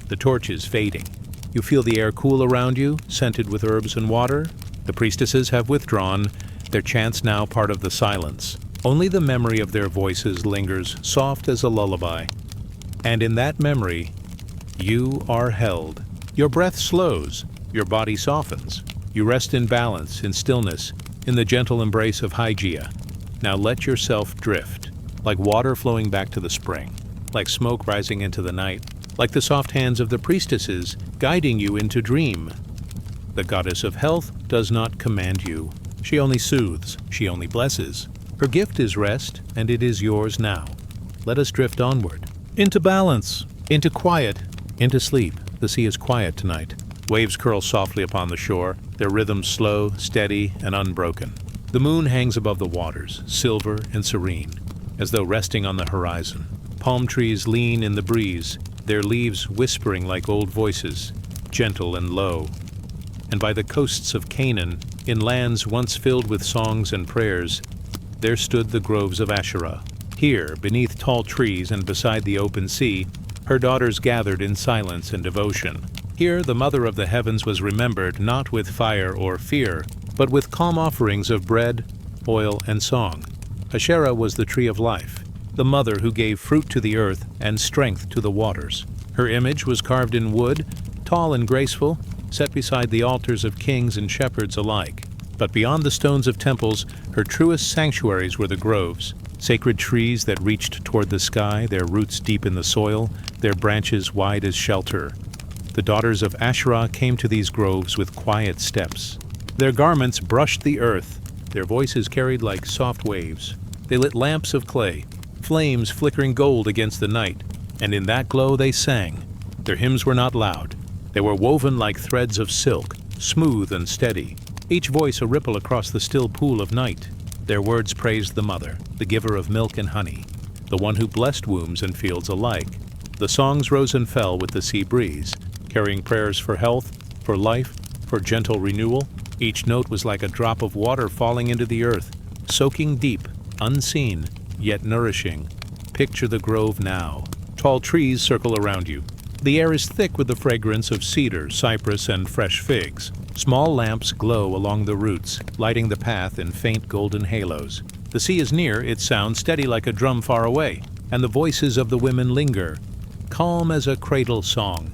The torch is fading. You feel the air cool around you, scented with herbs and water. The priestesses have withdrawn, their chants now part of the silence. Only the memory of their voices lingers, soft as a lullaby. And in that memory, you are held. Your breath slows, your body softens. You rest in balance, in stillness, in the gentle embrace of Hygeia. Now let yourself drift, like water flowing back to the spring, like smoke rising into the night, like the soft hands of the priestesses guiding you into dream. The goddess of health does not command you. She only soothes, she only blesses. Her gift is rest, and it is yours now. Let us drift onward. Into balance, into quiet, into sleep. The sea is quiet tonight. Waves curl softly upon the shore, their rhythms slow, steady, and unbroken. The moon hangs above the waters, silver and serene, as though resting on the horizon. Palm trees lean in the breeze, their leaves whispering like old voices, gentle and low. And by the coasts of Canaan, in lands once filled with songs and prayers, there stood the groves of Asherah. Here, beneath tall trees and beside the open sea, her daughters gathered in silence and devotion. Here the Mother of the Heavens was remembered not with fire or fear, but with calm offerings of bread, oil, and song. Asherah was the tree of life, the mother who gave fruit to the earth and strength to the waters. Her image was carved in wood, tall and graceful, set beside the altars of kings and shepherds alike. But beyond the stones of temples, her truest sanctuaries were the groves, sacred trees that reached toward the sky, their roots deep in the soil, their branches wide as shelter. The daughters of Asherah came to these groves with quiet steps. Their garments brushed the earth, their voices carried like soft waves. They lit lamps of clay, flames flickering gold against the night, and in that glow they sang. Their hymns were not loud. They were woven like threads of silk, smooth and steady, each voice a ripple across the still pool of night. Their words praised the mother, the giver of milk and honey, the one who blessed wombs and fields alike. The songs rose and fell with the sea breeze, carrying prayers for health, for life, for gentle renewal. Each note was like a drop of water falling into the earth, soaking deep, unseen, yet nourishing. Picture the grove now. Tall trees circle around you. The air is thick with the fragrance of cedar, cypress, and fresh figs. Small lamps glow along the roots, lighting the path in faint golden halos. The sea is near, its sound steady like a drum far away, and the voices of the women linger, calm as a cradle song.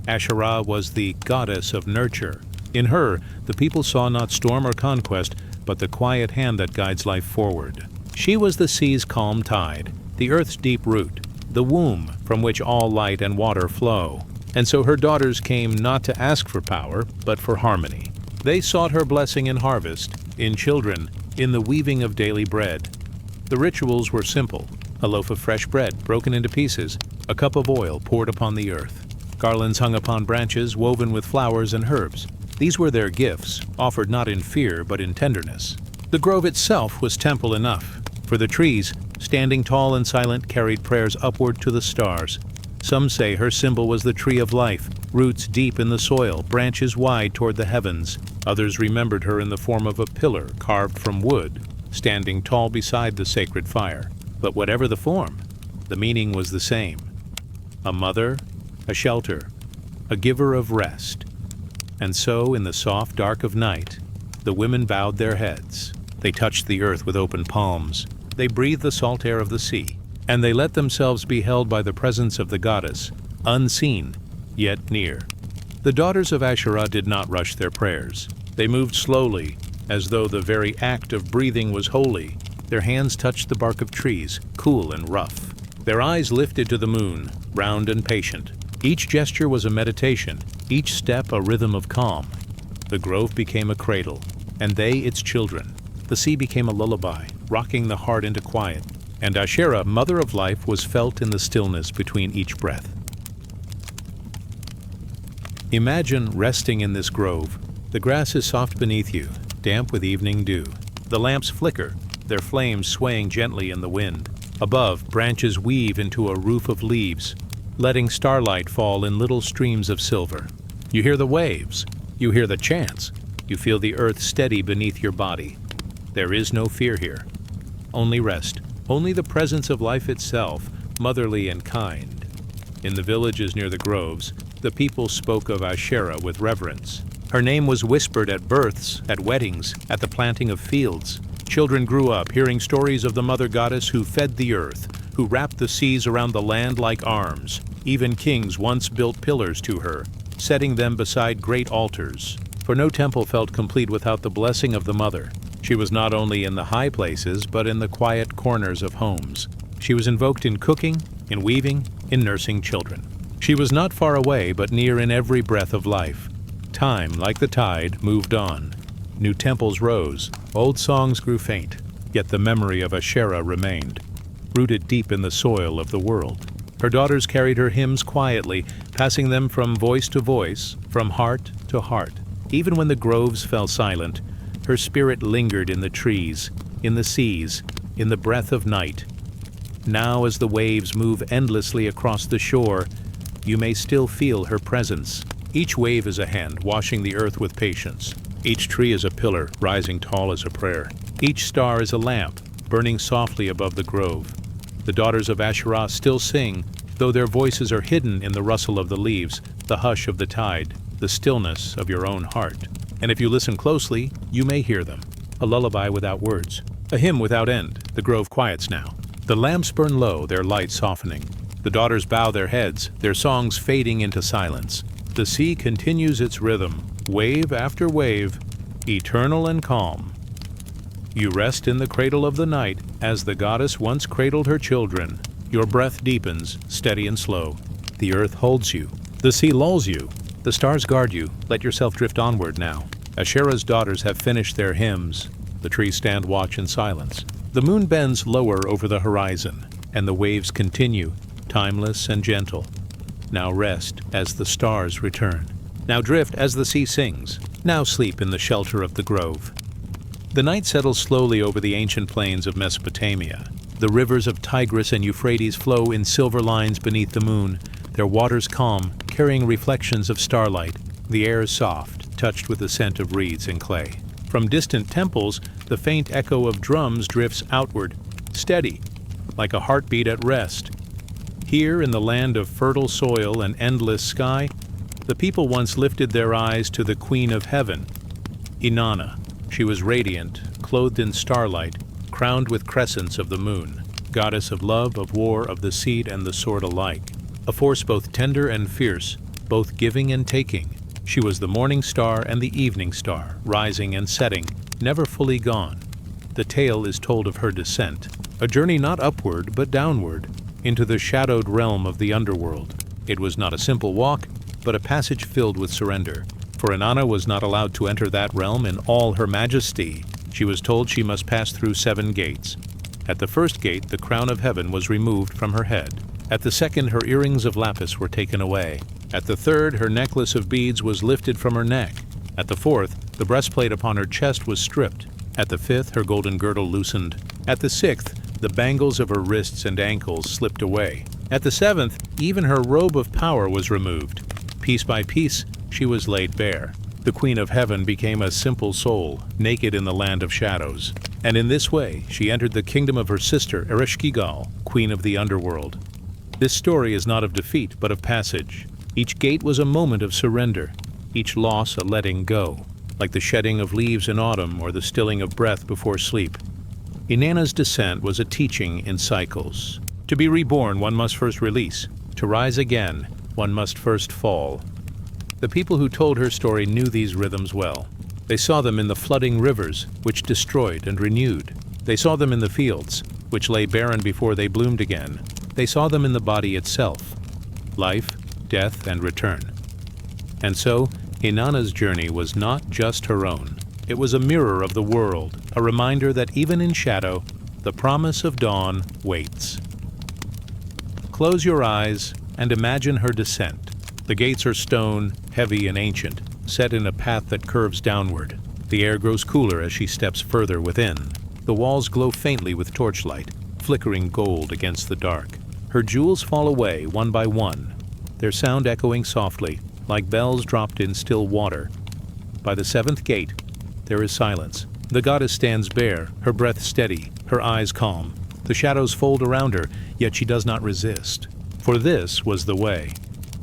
Asherah was the goddess of nurture. In her, the people saw not storm or conquest, but the quiet hand that guides life forward. She was the sea's calm tide, the earth's deep root, the womb from which all light and water flow. And so her daughters came not to ask for power, but for harmony. They sought her blessing in harvest, in children, in the weaving of daily bread. The rituals were simple: a loaf of fresh bread broken into pieces, a cup of oil poured upon the earth. Garlands hung upon branches woven with flowers and herbs. These were their gifts, offered not in fear but in tenderness. The grove itself was temple enough, for the trees, standing tall and silent, carried prayers upward to the stars. Some say her symbol was the tree of life, roots deep in the soil, branches wide toward the heavens. Others remembered her in the form of a pillar carved from wood, standing tall beside the sacred fire. But whatever the form, the meaning was the same: a mother, a shelter, a giver of rest. And so, in the soft dark of night, the women bowed their heads. They touched the earth with open palms. They breathed the salt air of the sea, and they let themselves be held by the presence of the goddess, unseen, yet near. The daughters of Asherah did not rush their prayers. They moved slowly, as though the very act of breathing was holy. Their hands touched the bark of trees, cool and rough. Their eyes lifted to the moon, round and patient. Each gesture was a meditation, each step a rhythm of calm. The grove became a cradle, and they its children. The sea became a lullaby, rocking the heart into quiet. And Asherah, mother of life, was felt in the stillness between each breath. Imagine resting in this grove. The grass is soft beneath you, damp with evening dew. The lamps flicker, their flames swaying gently in the wind. Above, branches weave into a roof of leaves, letting starlight fall in little streams of silver. You hear the waves, you hear the chants, you feel the earth steady beneath your body. There is no fear here, only rest, only the presence of life itself, motherly and kind. In the villages near the groves, the people spoke of Asherah with reverence. Her name was whispered at births, at weddings, at the planting of fields. Children grew up hearing stories of the mother goddess who fed the earth, who wrapped the seas around the land like arms. Even kings once built pillars to her, setting them beside great altars. For no temple felt complete without the blessing of the mother. She was not only in the high places, but in the quiet corners of homes. She was invoked in cooking, in weaving, in nursing children. She was not far away, but near in every breath of life. Time, like the tide, moved on. New temples rose, old songs grew faint, yet the memory of Asherah remained, rooted deep in the soil of the world. Her daughters carried her hymns quietly, passing them from voice to voice, from heart to heart. Even when the groves fell silent, her spirit lingered in the trees, in the seas, in the breath of night. Now, as the waves move endlessly across the shore, you may still feel her presence. Each wave is a hand washing the earth with patience. Each tree is a pillar rising tall as a prayer. Each star is a lamp burning softly above the grove. The daughters of Asherah still sing, though their voices are hidden in the rustle of the leaves, the hush of the tide, the stillness of your own heart. And if you listen closely, you may hear them. A lullaby without words, a hymn without end. The grove quiets now. The lamps burn low, their light softening. The daughters bow their heads, their songs fading into silence. The sea continues its rhythm, wave after wave, eternal and calm. You rest in the cradle of the night, as the goddess once cradled her children. Your breath deepens, steady and slow. The earth holds you. The sea lulls you. The stars guard you. Let yourself drift onward now. Asherah's daughters have finished their hymns. The trees stand watch in silence. The moon bends lower over the horizon, and the waves continue, timeless and gentle. Now rest as the stars return. Now drift as the sea sings. Now sleep in the shelter of the grove. The night settles slowly over the ancient plains of Mesopotamia. The rivers of Tigris and Euphrates flow in silver lines beneath the moon, their waters calm, carrying reflections of starlight. The air is soft, touched with the scent of reeds and clay. From distant temples, the faint echo of drums drifts outward, steady, like a heartbeat at rest. Here, in the land of fertile soil and endless sky, the people once lifted their eyes to the Queen of Heaven, Inanna. She was radiant, clothed in starlight, crowned with crescents of the moon, goddess of love, of war, of the seed and the sword alike, a force both tender and fierce, both giving and taking. She was the morning star and the evening star, rising and setting, never fully gone. The tale is told of her descent, a journey not upward but downward, into the shadowed realm of the underworld. It was not a simple walk, but a passage filled with surrender. For Inanna was not allowed to enter that realm in all her majesty. She was told she must pass through 7 gates. At the first gate, the crown of heaven was removed from her head. At the second, her earrings of lapis were taken away. At the third, her necklace of beads was lifted from her neck. At the fourth, the breastplate upon her chest was stripped. At the fifth, her golden girdle loosened. At the sixth, the bangles of her wrists and ankles slipped away. At the seventh, even her robe of power was removed. Piece by piece, she was laid bare. The Queen of Heaven became a simple soul, naked in the land of shadows. And in this way, she entered the kingdom of her sister, Ereshkigal, Queen of the Underworld. This story is not of defeat, but of passage. Each gate was a moment of surrender, each loss a letting go, like the shedding of leaves in autumn or the stilling of breath before sleep. Inanna's descent was a teaching in cycles. To be reborn, one must first release. To rise again, one must first fall. The people who told her story knew these rhythms well. They saw them in the flooding rivers, which destroyed and renewed. They saw them in the fields, which lay barren before they bloomed again. They saw them in the body itself, life, death, and return. And so, Inanna's journey was not just her own. It was a mirror of the world, a reminder that even in shadow, the promise of dawn waits. Close your eyes and imagine her descent. The gates are stone, heavy and ancient, set in a path that curves downward. The air grows cooler as she steps further within. The walls glow faintly with torchlight, flickering gold against the dark. Her jewels fall away one by one, their sound echoing softly, like bells dropped in still water. By the 7th gate, there is silence. The goddess stands bare, her breath steady, her eyes calm. The shadows fold around her, yet she does not resist. For this was the way.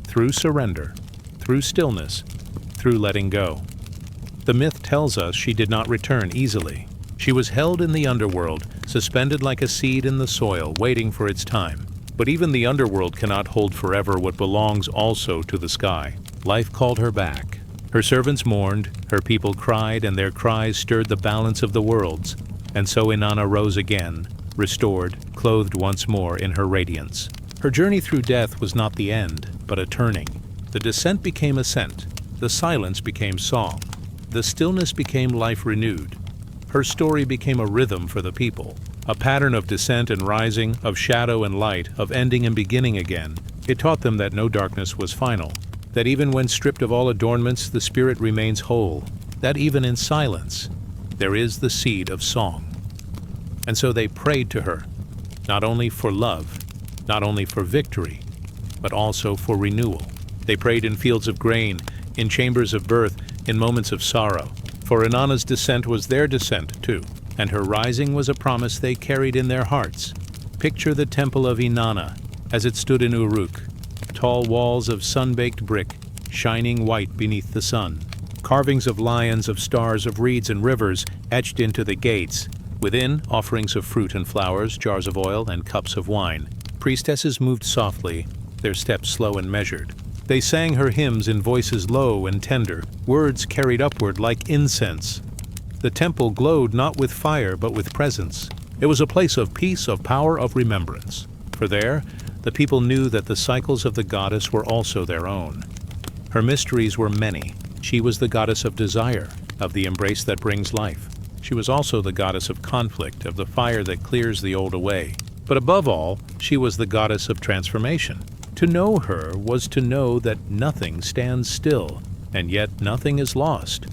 Through surrender, through stillness, through letting go. The myth tells us she did not return easily. She was held in the underworld, suspended like a seed in the soil, waiting for its time. But even the underworld cannot hold forever what belongs also to the sky. Life called her back. Her servants mourned, her people cried, and their cries stirred the balance of the worlds. And so Inanna rose again, restored, clothed once more in her radiance. Her journey through death was not the end, but a turning. The descent became ascent. The silence became song. The stillness became life renewed. Her story became a rhythm for the people, a pattern of descent and rising, of shadow and light, of ending and beginning again. It taught them that no darkness was final, that even when stripped of all adornments, the spirit remains whole, that even in silence, there is the seed of song. And so they prayed to her, not only for love, not only for victory, but also for renewal. They prayed in fields of grain, in chambers of birth, in moments of sorrow. For Inanna's descent was their descent too, and her rising was a promise they carried in their hearts. Picture the temple of Inanna as it stood in Uruk, tall walls of sun-baked brick, shining white beneath the sun. Carvings of lions, of stars, of reeds and rivers etched into the gates. Within, offerings of fruit and flowers, jars of oil, and cups of wine. Priestesses moved softly, their steps slow and measured. They sang her hymns in voices low and tender, words carried upward like incense. The temple glowed not with fire but with presence. It was a place of peace, of power, of remembrance. For there, the people knew that the cycles of the goddess were also their own. Her mysteries were many. She was the goddess of desire, of the embrace that brings life. She was also the goddess of conflict, of the fire that clears the old away. But above all, she was the goddess of transformation. To know her was to know that nothing stands still, and yet nothing is lost.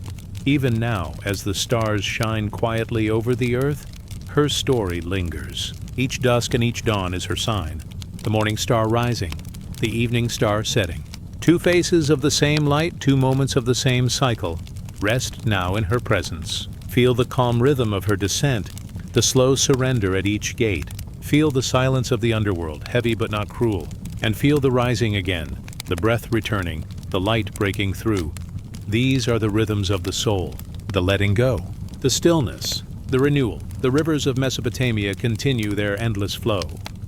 Even now, as the stars shine quietly over the earth, her story lingers. Each dusk and each dawn is her sign. The morning star rising, the evening star setting. Two faces of the same light, two moments of the same cycle. Rest now in her presence. Feel the calm rhythm of her descent, the slow surrender at each gate. Feel the silence of the underworld, heavy but not cruel. And feel the rising again, the breath returning, the light breaking through. These are the rhythms of the soul, the letting go, the stillness, the renewal. The rivers of Mesopotamia continue their endless flow.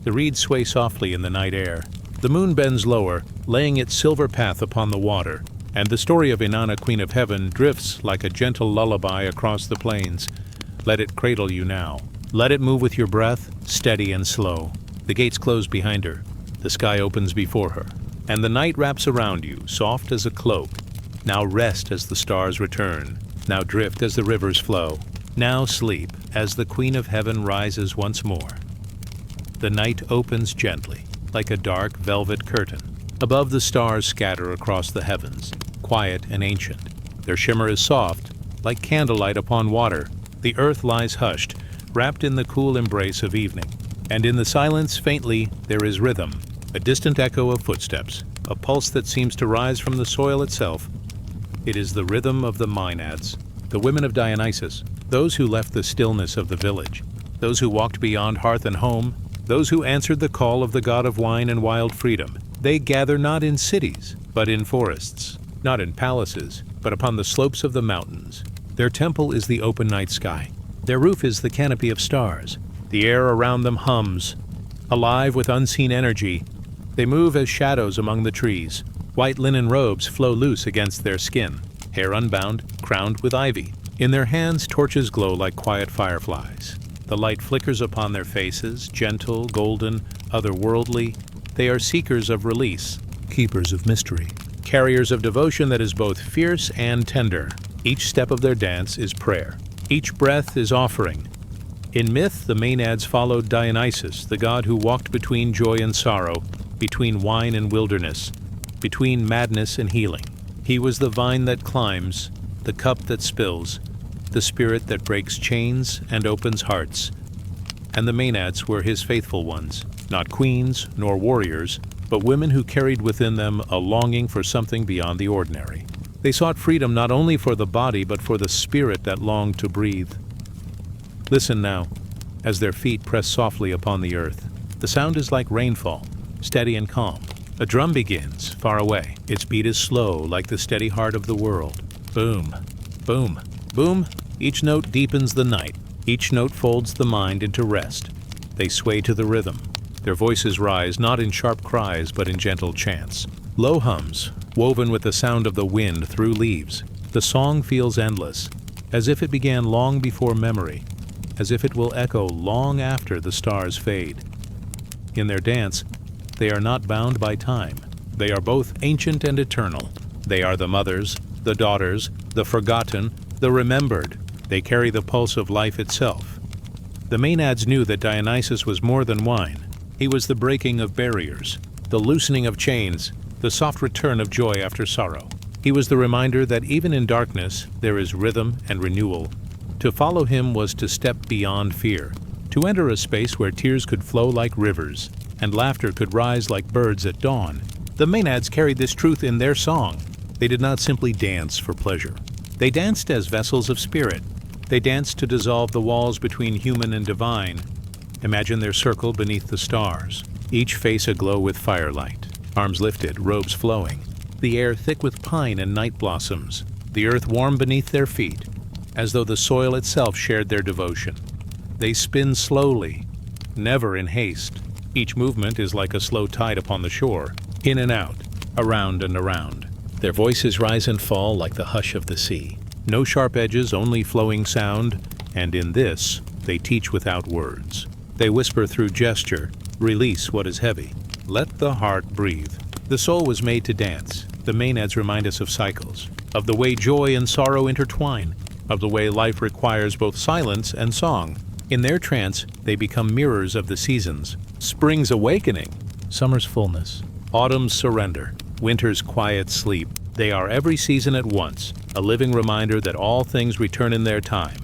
The reeds sway softly in the night air. The moon bends lower, laying its silver path upon the water, and the story of Inanna, Queen of Heaven, drifts like a gentle lullaby across the plains. Let it cradle you now. Let it move with your breath, steady and slow. The gates close behind her. The sky opens before her, and the night wraps around you, soft as a cloak. Now rest as the stars return. Now drift as the rivers flow. Now sleep as the Queen of Heaven rises once more. The night opens gently, like a dark velvet curtain. Above, the stars scatter across the heavens, quiet and ancient. Their shimmer is soft, like candlelight upon water. The earth lies hushed, wrapped in the cool embrace of evening. And in the silence, faintly, there is rhythm, a distant echo of footsteps, a pulse that seems to rise from the soil itself. It is the rhythm of the Maenads, the women of Dionysus, those who left the stillness of the village, those who walked beyond hearth and home, those who answered the call of the god of wine and wild freedom. They gather not in cities, but in forests, not in palaces, but upon the slopes of the mountains. Their temple is the open night sky. Their roof is the canopy of stars. The air around them hums, alive with unseen energy. They move as shadows among the trees. White linen robes flow loose against their skin, hair unbound, crowned with ivy. In their hands, torches glow like quiet fireflies. The light flickers upon their faces, gentle, golden, otherworldly. They are seekers of release, keepers of mystery, carriers of devotion that is both fierce and tender. Each step of their dance is prayer. Each breath is offering. In myth, the Maenads followed Dionysus, the god who walked between joy and sorrow, between wine and wilderness, between madness and healing. He was the vine that climbs, the cup that spills, the spirit that breaks chains and opens hearts. And the Maenads were his faithful ones, not queens nor warriors, but women who carried within them a longing for something beyond the ordinary. They sought freedom not only for the body, but for the spirit that longed to breathe. Listen now, as their feet press softly upon the earth. The sound is like rainfall, steady and calm. A drum begins, far away. Its beat is slow, like the steady heart of the world. Boom, boom, boom. Each note deepens the night. Each note folds the mind into rest. They sway to the rhythm. Their voices rise not in sharp cries, but in gentle chants. Low hums, woven with the sound of the wind through leaves. The song feels endless, as if it began long before memory, as if it will echo long after the stars fade. In their dance, they are not bound by time. They are both ancient and eternal. They are the mothers, the daughters, the forgotten, the remembered. They carry the pulse of life itself. The Maenads knew that Dionysus was more than wine. He was the breaking of barriers, the loosening of chains, the soft return of joy after sorrow. He was the reminder that even in darkness there is rhythm and renewal. To follow him was to step beyond fear, to enter a space where tears could flow like rivers. and laughter could rise like birds at dawn. The Maenads carried this truth in their song. They did not simply dance for pleasure. They danced as vessels of spirit. They danced to dissolve the walls between human and divine. Imagine their circle beneath the stars, each face aglow with firelight, arms lifted, robes flowing, the air thick with pine and night blossoms, the earth warm beneath their feet, as though the soil itself shared their devotion. They spin slowly, never in haste. Each movement is like a slow tide upon the shore, in and out, around and around. Their voices rise and fall like the hush of the sea. No sharp edges, only flowing sound, and in this, they teach without words. They whisper through gesture, release what is heavy. Let the heart breathe. The soul was made to dance. The Maenads remind us of cycles, of the way joy and sorrow intertwine, of the way life requires both silence and song. In their trance, they become mirrors of the seasons. Spring's awakening, summer's fullness, autumn's surrender, winter's quiet sleep. They are every season at once, a living reminder that all things return in their time.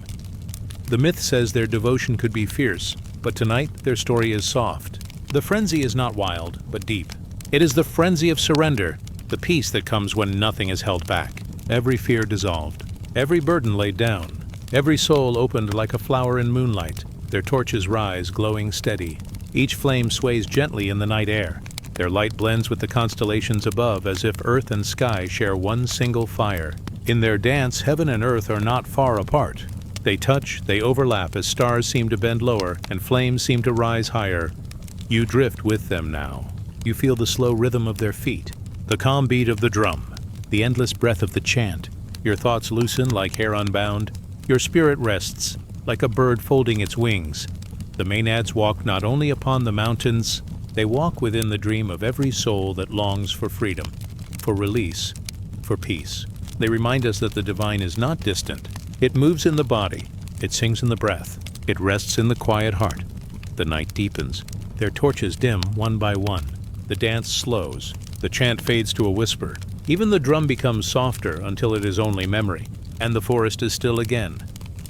The myth says their devotion could be fierce, but tonight their story is soft. The frenzy is not wild, but deep. It is the frenzy of surrender, the peace that comes when nothing is held back. Every fear dissolved, every burden laid down, every soul opened like a flower in moonlight. Their torches rise, glowing steady. Each flame sways gently in the night air. Their light blends with the constellations above as if earth and sky share one single fire. In their dance, heaven and earth are not far apart. They touch, they overlap as stars seem to bend lower and flames seem to rise higher. You drift with them now. You feel the slow rhythm of their feet, the calm beat of the drum, the endless breath of the chant. Your thoughts loosen like hair unbound. Your spirit rests like a bird folding its wings. The Maenads walk not only upon the mountains, they walk within the dream of every soul that longs for freedom, for release, for peace. They remind us that the divine is not distant. It moves in the body, it sings in the breath, it rests in the quiet heart. The night deepens. Their torches dim one by one. The dance slows. The chant fades to a whisper. Even the drum becomes softer until it is only memory, and the forest is still again.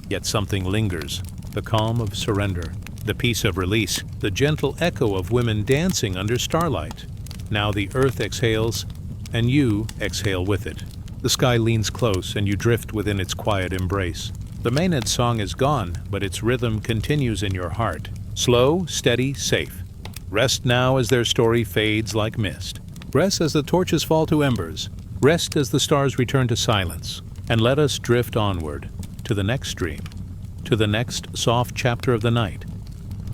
Yet something lingers, the calm of surrender, the peace of release, the gentle echo of women dancing under starlight. Now the earth exhales, and you exhale with it. The sky leans close, and you drift within its quiet embrace. The Maenad song is gone, but its rhythm continues in your heart. Slow, steady, safe. Rest now as their story fades like mist. Rest as the torches fall to embers. Rest as the stars return to silence. And let us drift onward, to the next dream, to the next soft chapter of the night.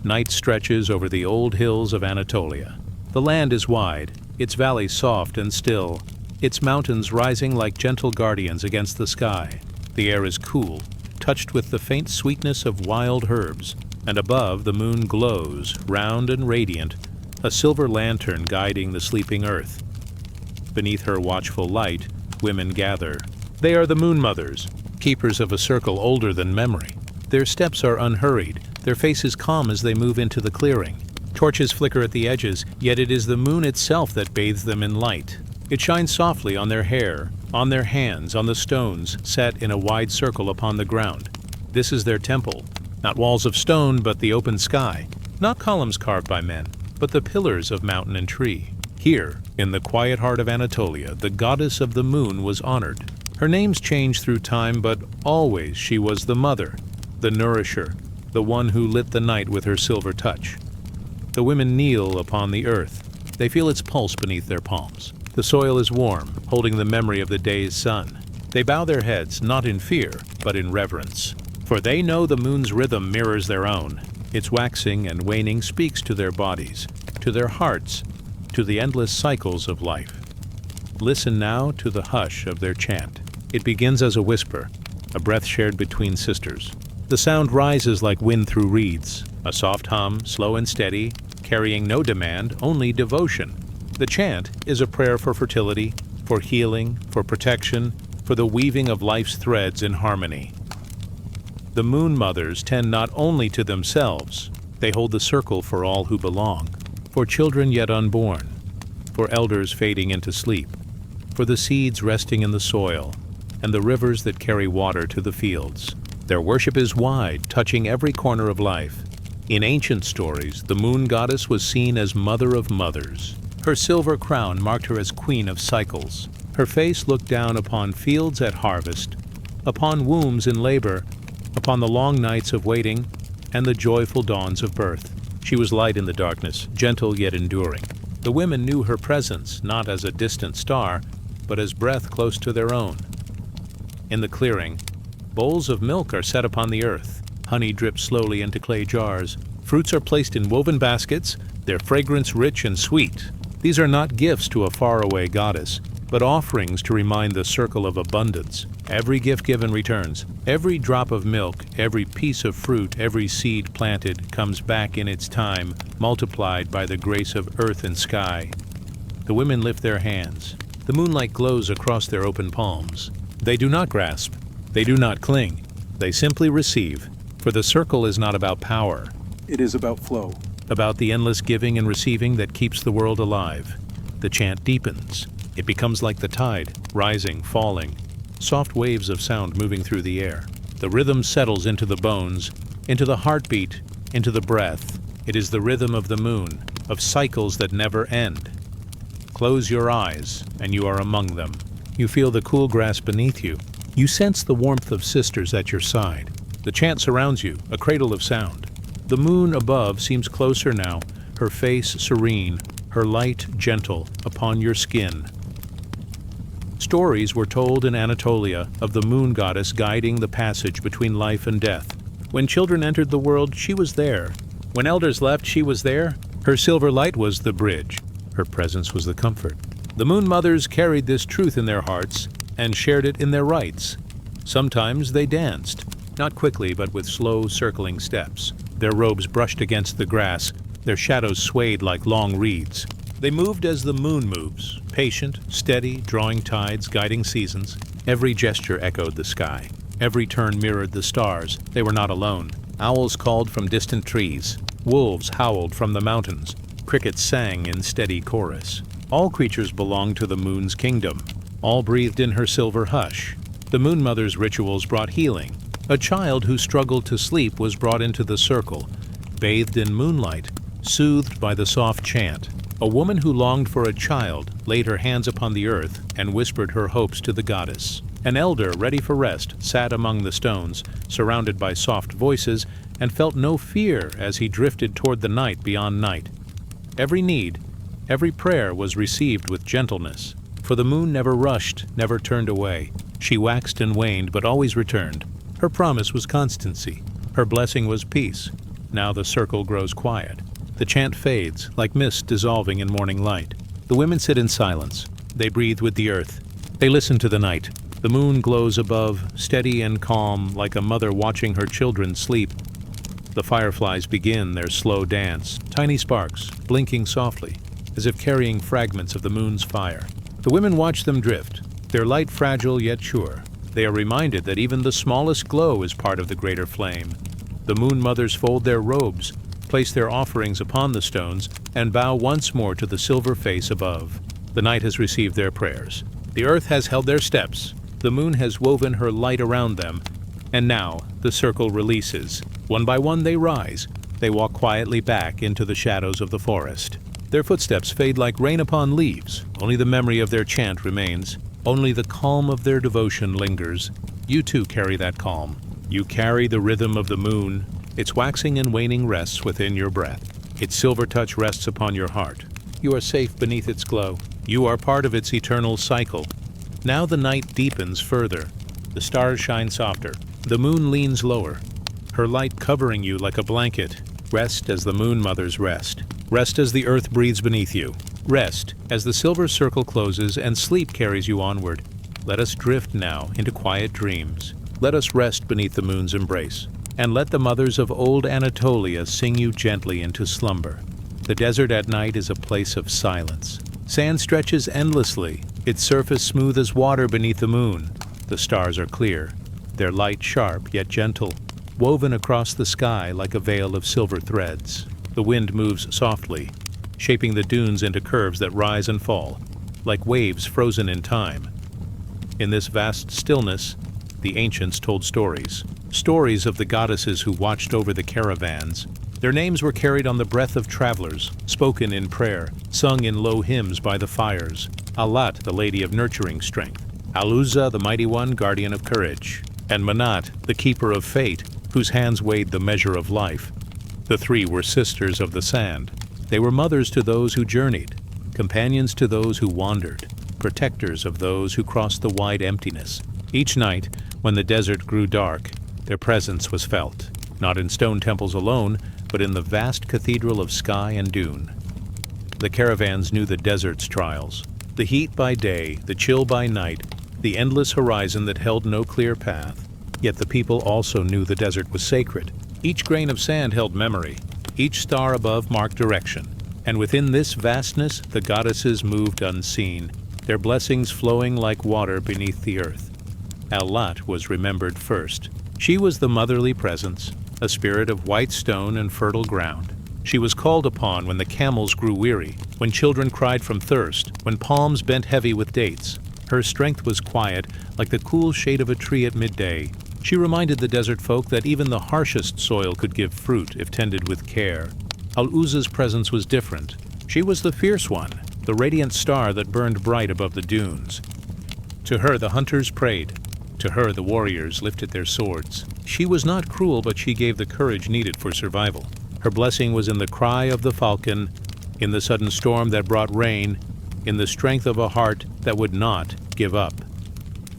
Night stretches over the old hills of Anatolia. The land is wide, its valleys soft and still, its mountains rising like gentle guardians against the sky. The air is cool, touched with the faint sweetness of wild herbs, and above the moon glows, round and radiant, a silver lantern guiding the sleeping earth. Beneath her watchful light, women gather. They are the Moon Mothers, keepers of a circle older than memory. Their steps are unhurried, their faces calm as they move into the clearing. Torches flicker at the edges, yet it is the moon itself that bathes them in light. It shines softly on their hair, on their hands, on the stones set in a wide circle upon the ground. This is their temple, not walls of stone, but the open sky, not columns carved by men, but the pillars of mountain and tree. Here, in the quiet heart of Anatolia, the goddess of the moon was honored. Her names changed through time, but always she was the mother, the nourisher, the one who lit the night with her silver touch. The women kneel upon the earth. They feel its pulse beneath their palms. The soil is warm, holding the memory of the day's sun. They bow their heads, not in fear, but in reverence. For they know the moon's rhythm mirrors their own. Its waxing and waning speaks to their bodies, to their hearts, to the endless cycles of life. Listen now to the hush of their chant. It begins as a whisper, a breath shared between sisters. The sound rises like wind through reeds, a soft hum, slow and steady, carrying no demand, only devotion. The chant is a prayer for fertility, for healing, for protection, for the weaving of life's threads in harmony. The Moon Mothers tend not only to themselves, they hold the circle for all who belong, for children yet unborn, for elders fading into sleep, for the seeds resting in the soil, and the rivers that carry water to the fields. Their worship is wide, touching every corner of life. In ancient stories, the moon goddess was seen as mother of mothers. Her silver crown marked her as queen of cycles. Her face looked down upon fields at harvest, upon wombs in labor, upon the long nights of waiting, and the joyful dawns of birth. She was light in the darkness, gentle yet enduring. The women knew her presence not as a distant star, but as breath close to their own. In the clearing, bowls of milk are set upon the earth. Honey drips slowly into clay jars. Fruits are placed in woven baskets, their fragrance rich and sweet. These are not gifts to a faraway goddess, but offerings to remind the circle of abundance. Every gift given returns. Every drop of milk, every piece of fruit, every seed planted comes back in its time, multiplied by the grace of earth and sky. The women lift their hands. The moonlight glows across their open palms. They do not grasp. They do not cling. They simply receive. For the circle is not about power. It is about flow. About the endless giving and receiving that keeps the world alive. The chant deepens. It becomes like the tide, rising, falling, soft waves of sound moving through the air. The rhythm settles into the bones, into the heartbeat, into the breath. It is the rhythm of the moon, of cycles that never end. Close your eyes, and you are among them. You feel the cool grass beneath you. You sense the warmth of sisters at your side. The chant surrounds you, a cradle of sound. The moon above seems closer now, her face serene, her light gentle upon your skin. Stories were told in Anatolia of the moon goddess guiding the passage between life and death. When children entered the world, she was there. When elders left, she was there. Her silver light was the bridge. Her presence was the comfort. The moon mothers carried this truth in their hearts and shared it in their rites. Sometimes they danced, not quickly but with slow, circling steps. Their robes brushed against the grass, their shadows swayed like long reeds. They moved as the moon moves, patient, steady, drawing tides, guiding seasons. Every gesture echoed the sky. Every turn mirrored the stars. They were not alone. Owls called from distant trees. Wolves howled from the mountains. Crickets sang in steady chorus. All creatures belonged to the moon's kingdom. All breathed in her silver hush. The moon mother's rituals brought healing. A child who struggled to sleep was brought into the circle, bathed in moonlight, soothed by the soft chant. A woman who longed for a child laid her hands upon the earth and whispered her hopes to the goddess. An elder, ready for rest, sat among the stones, surrounded by soft voices, and felt no fear as he drifted toward the night beyond night. Every need, every prayer was received with gentleness, for the moon never rushed, never turned away. She waxed and waned, but always returned. Her promise was constancy. Her blessing was peace. Now the circle grows quiet. The chant fades, like mist dissolving in morning light. The women sit in silence. They breathe with the earth. They listen to the night. The moon glows above, steady and calm, like a mother watching her children sleep. The fireflies begin their slow dance, tiny sparks, blinking softly, as if carrying fragments of the moon's fire. The women watch them drift, their light fragile yet sure. They are reminded that even the smallest glow is part of the greater flame. The moon mothers fold their robes, place their offerings upon the stones, and bow once more to the silver face above. The night has received their prayers. The earth has held their steps. The moon has woven her light around them. And now the circle releases. One by one they rise. They walk quietly back into the shadows of the forest. Their footsteps fade like rain upon leaves. Only the memory of their chant remains. Only the calm of their devotion lingers. You too carry that calm. You carry the rhythm of the moon. Its waxing and waning rests within your breath. Its silver touch rests upon your heart. You are safe beneath its glow. You are part of its eternal cycle. Now the night deepens further. The stars shine softer. The moon leans lower, her light covering you like a blanket. Rest as the moon mothers rest. Rest as the earth breathes beneath you. Rest as the silver circle closes and sleep carries you onward. Let us drift now into quiet dreams. Let us rest beneath the moon's embrace. And let the mothers of old Anatolia sing you gently into slumber. The desert at night is a place of silence. Sand stretches endlessly, its surface smooth as water beneath the moon. The stars are clear, their light sharp yet gentle, woven across the sky like a veil of silver threads. The wind moves softly, shaping the dunes into curves that rise and fall, like waves frozen in time. In this vast stillness, the ancients told stories. Stories of the goddesses who watched over the caravans, Their names were carried on the breath of travelers, spoken in prayer, sung in low hymns by the fires. Alat, the lady of nurturing strength. Al-Uzza, the mighty one, guardian of courage. And Manat, the keeper of fate, whose hands weighed the measure of life. The three were sisters of the sand. They were mothers to those who journeyed, companions to those who wandered, protectors of those who crossed the wide emptiness. Each night, when the desert grew dark, their presence was felt, not in stone temples alone, but in the vast cathedral of sky and dune. The caravans knew the desert's trials, the heat by day, the chill by night, the endless horizon that held no clear path. Yet the people also knew the desert was sacred. Each grain of sand held memory, each star above marked direction. And within this vastness, the goddesses moved unseen, their blessings flowing like water beneath the earth. Al-Lat was remembered first. She was the motherly presence, a spirit of white stone and fertile ground. She was called upon when the camels grew weary, when children cried from thirst, when palms bent heavy with dates. Her strength was quiet, like the cool shade of a tree at midday. She reminded the desert folk that even the harshest soil could give fruit if tended with care. Al-Uzza's presence was different. She was the fierce one, the radiant star that burned bright above the dunes. To her the hunters prayed. To her the warriors lifted their swords. She was not cruel, but she gave the courage needed for survival. Her blessing was in the cry of the falcon, in the sudden storm that brought rain, in the strength of a heart that would not give up.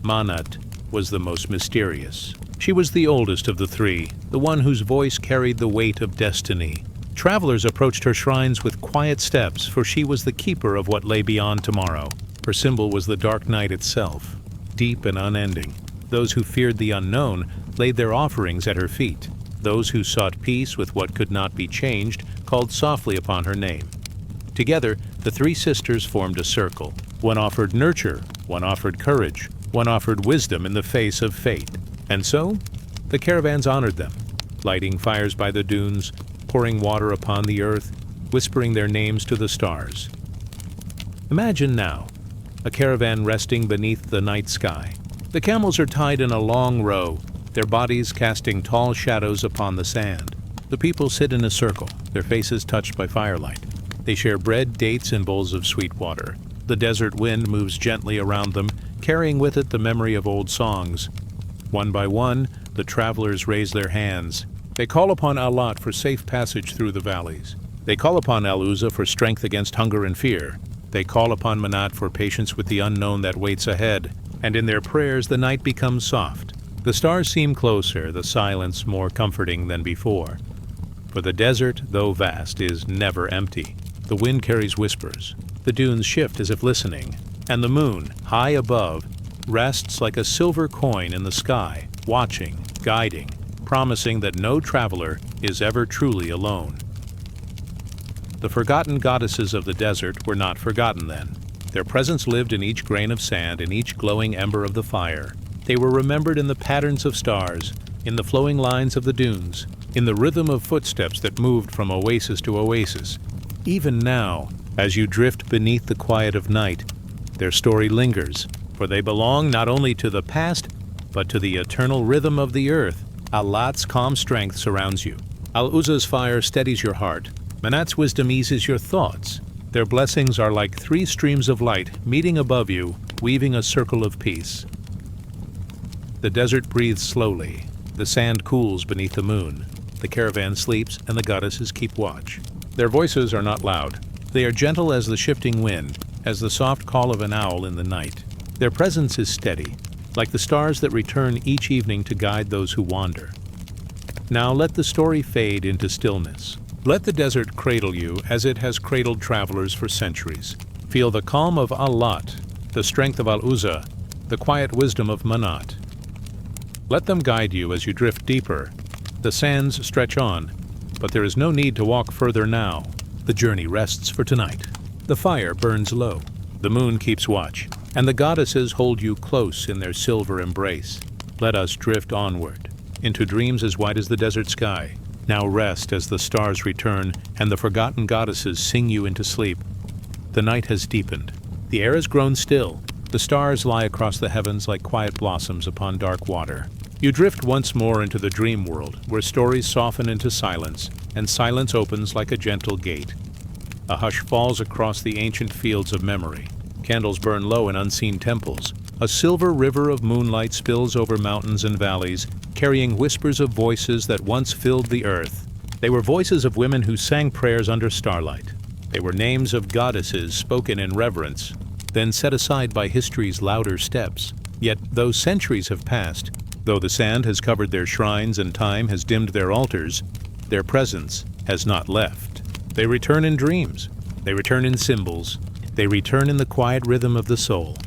Manat was the most mysterious. She was the oldest of the three, the one whose voice carried the weight of destiny. Travelers approached her shrines with quiet steps, for she was the keeper of what lay beyond tomorrow. Her symbol was the dark night itself, deep and unending. Those who feared the unknown laid their offerings at her feet. Those who sought peace with what could not be changed called softly upon her name. Together, the three sisters formed a circle. One offered nurture, one offered courage, one offered wisdom in the face of fate. And so, the caravans honored them, lighting fires by the dunes, pouring water upon the earth, whispering their names to the stars. Imagine now, a caravan resting beneath the night sky. The camels are tied in a long row, their bodies casting tall shadows upon the sand. The people sit in a circle, their faces touched by firelight. They share bread, dates, and bowls of sweet water. The desert wind moves gently around them, carrying with it the memory of old songs. One by one, the travelers raise their hands. They call upon Al-Lat for safe passage through the valleys. They call upon Al-Uzza for strength against hunger and fear. They call upon Manat for patience with the unknown that waits ahead. And in their prayers the night becomes soft. The stars seem closer, the silence more comforting than before. For the desert, though vast, is never empty. The wind carries whispers. The dunes shift as if listening. And the moon, high above, rests like a silver coin in the sky, watching, guiding, promising that no traveler is ever truly alone. The forgotten goddesses of the desert were not forgotten then. Their presence lived in each grain of sand, in each glowing ember of the fire. They were remembered in the patterns of stars, in the flowing lines of the dunes, in the rhythm of footsteps that moved from oasis to oasis. Even now, as you drift beneath the quiet of night, their story lingers, for they belong not only to the past, but to the eternal rhythm of the earth. Al-Lat's calm strength surrounds you. Al-Uzza's fire steadies your heart. Manat's wisdom eases your thoughts. Their blessings are like three streams of light meeting above you, weaving a circle of peace. The desert breathes slowly. The sand cools beneath the moon. The caravan sleeps, and the goddesses keep watch. Their voices are not loud. They are gentle as the shifting wind, as the soft call of an owl in the night. Their presence is steady, like the stars that return each evening to guide those who wander. Now let the story fade into stillness. Let the desert cradle you as it has cradled travelers for centuries. Feel the calm of Al-Lat, the strength of Al-Uzza, the quiet wisdom of Manat. Let them guide you as you drift deeper. The sands stretch on, but there is no need to walk further now. The journey rests for tonight. The fire burns low. The moon keeps watch, and the goddesses hold you close in their silver embrace. Let us drift onward, into dreams as wide as the desert sky. Now rest as the stars return, and the forgotten goddesses sing you into sleep. The night has deepened. The air has grown still. The stars lie across the heavens like quiet blossoms upon dark water. You drift once more into the dream world, where stories soften into silence, and silence opens like a gentle gate. A hush falls across the ancient fields of memory. Candles burn low in unseen temples. A silver river of moonlight spills over mountains and valleys, carrying whispers of voices that once filled the earth. They were voices of women who sang prayers under starlight. They were names of goddesses spoken in reverence, then set aside by history's louder steps. Yet, though centuries have passed, though the sand has covered their shrines and time has dimmed their altars, their presence has not left. They return in dreams. They return in symbols. They return in the quiet rhythm of the soul.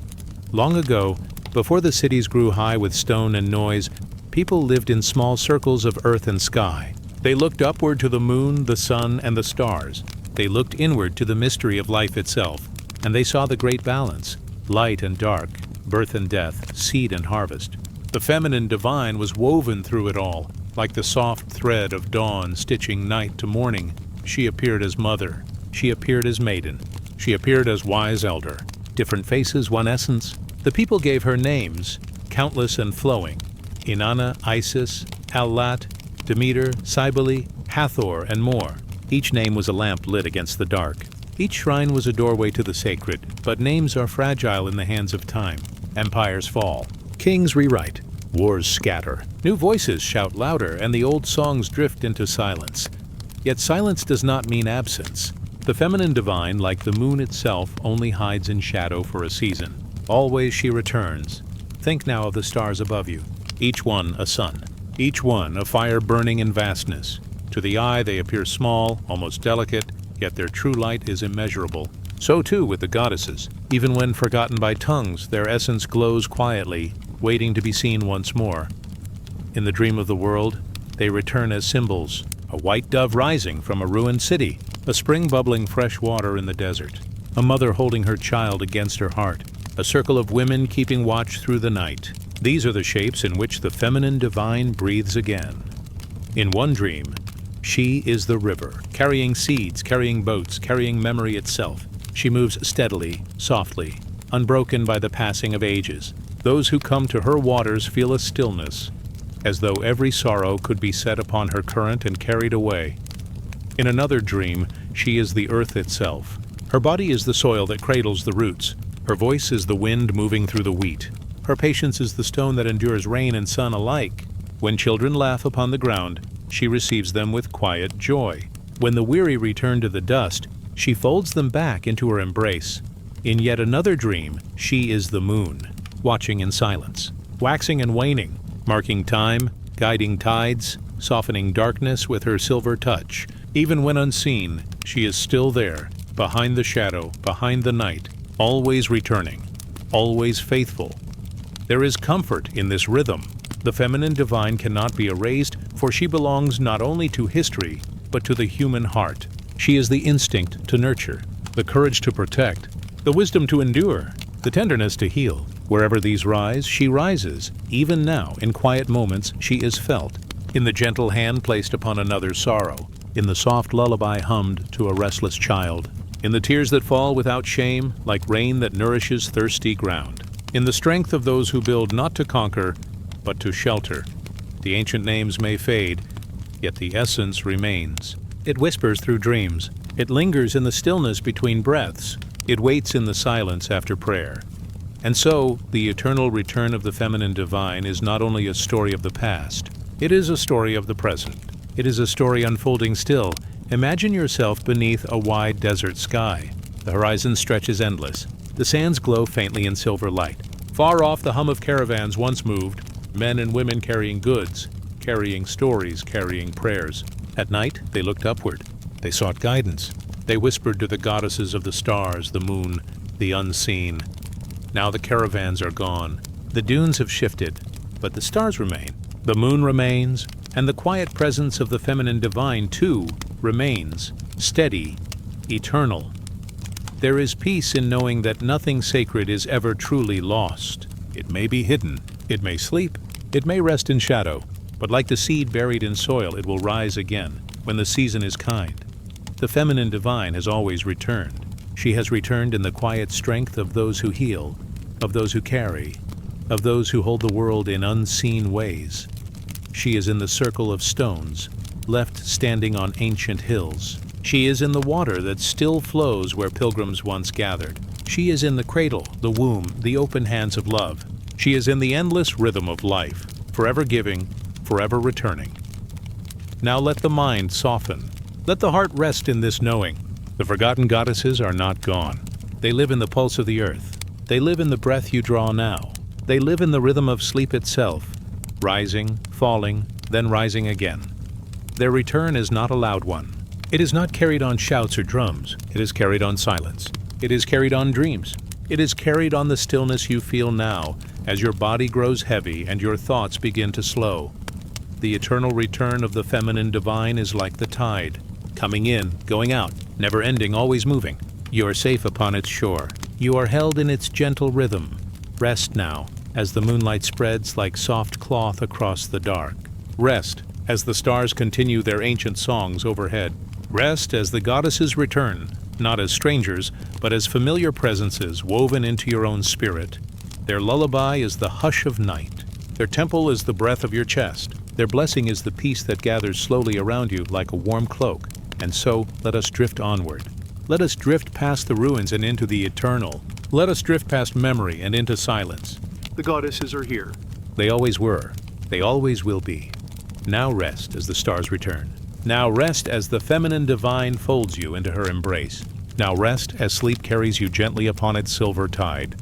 Long ago, before the cities grew high with stone and noise, people lived in small circles of earth and sky. They looked upward to the moon, the sun, and the stars. They looked inward to the mystery of life itself, and they saw the great balance, light and dark, birth and death, seed and harvest. The feminine divine was woven through it all, like the soft thread of dawn stitching night to morning. She appeared as mother. She appeared as maiden. She appeared as wise elder. Different faces, one essence. The people gave her names, countless and flowing. Inanna, Isis, Allat, Demeter, Cybele, Hathor, and more. Each name was a lamp lit against the dark. Each shrine was a doorway to the sacred, but names are fragile in the hands of time. Empires fall. Kings rewrite. Wars scatter. New voices shout louder, and the old songs drift into silence. Yet silence does not mean absence. The feminine divine, like the moon itself, only hides in shadow for a season. Always she returns. Think now of the stars above you. Each one a sun. Each one a fire burning in vastness. To the eye they appear small, almost delicate, yet their true light is immeasurable. So too with the goddesses. Even when forgotten by tongues, their essence glows quietly, waiting to be seen once more. In the dream of the world, they return as symbols. A white dove rising from a ruined city, a spring bubbling fresh water in the desert, a mother holding her child against her heart, a circle of women keeping watch through the night. These are the shapes in which the feminine divine breathes again. In one dream, she is the river, carrying seeds, carrying boats, carrying memory itself. She moves steadily, softly, unbroken by the passing of ages. Those who come to her waters feel a stillness, as though every sorrow could be set upon her current and carried away. In another dream, she is the earth itself. Her body is the soil that cradles the roots. Her voice is the wind moving through the wheat. Her patience is the stone that endures rain and sun alike. When children laugh upon the ground, she receives them with quiet joy. When the weary return to the dust, she folds them back into her embrace. In yet another dream, she is the moon, watching in silence, waxing and waning, marking time, guiding tides, softening darkness with her silver touch. Even when unseen, she is still there, behind the shadow, behind the night, always returning, always faithful. There is comfort in this rhythm. The feminine divine cannot be erased, for she belongs not only to history, but to the human heart. She is the instinct to nurture, the courage to protect, the wisdom to endure, the tenderness to heal. Wherever these rise, she rises. Even now, in quiet moments, she is felt. In the gentle hand placed upon another's sorrow, in the soft lullaby hummed to a restless child, in the tears that fall without shame, like rain that nourishes thirsty ground, in the strength of those who build not to conquer, but to shelter. The ancient names may fade, yet the essence remains. It whispers through dreams. It lingers in the stillness between breaths. It waits in the silence after prayer. And so, the eternal return of the feminine divine is not only a story of the past, it is a story of the present. It is a story unfolding still. Imagine yourself beneath a wide desert sky. The horizon stretches endless. The sands glow faintly in silver light. Far off, the hum of caravans once moved, men and women carrying goods, carrying stories, carrying prayers. At night, they looked upward. They sought guidance. They whispered to the goddesses of the stars, the moon, the unseen. Now the caravans are gone. The dunes have shifted, but the stars remain. The moon remains, and the quiet presence of the feminine divine, too, remains, steady, eternal. There is peace in knowing that nothing sacred is ever truly lost. It may be hidden, it may sleep, it may rest in shadow, but like the seed buried in soil, it will rise again when the season is kind. The feminine divine has always returned. She has returned in the quiet strength of those who heal, of those who carry, of those who hold the world in unseen ways. She is in the circle of stones, left standing on ancient hills. She is in the water that still flows where pilgrims once gathered. She is in the cradle, the womb, the open hands of love. She is in the endless rhythm of life, forever giving, forever returning. Now let the mind soften. Let the heart rest in this knowing. The forgotten goddesses are not gone. They live in the pulse of the earth. They live in the breath you draw now. They live in the rhythm of sleep itself, rising, falling, then rising again. Their return is not a loud one. It is not carried on shouts or drums. It is carried on silence. It is carried on dreams. It is carried on the stillness you feel now as your body grows heavy and your thoughts begin to slow. The eternal return of the feminine divine is like the tide, coming in, going out, never ending, always moving. You are safe upon its shore. You are held in its gentle rhythm. Rest now, as the moonlight spreads like soft cloth across the dark. Rest, as the stars continue their ancient songs overhead. Rest as the goddesses return, not as strangers, but as familiar presences woven into your own spirit. Their lullaby is the hush of night. Their temple is the breath of your chest. Their blessing is the peace that gathers slowly around you like a warm cloak. And so, let us drift onward. Let us drift past the ruins and into the eternal. Let us drift past memory and into silence. The goddesses are here. They always were. They always will be. Now rest as the stars return. Now rest as the feminine divine folds you into her embrace. Now rest as sleep carries you gently upon its silver tide.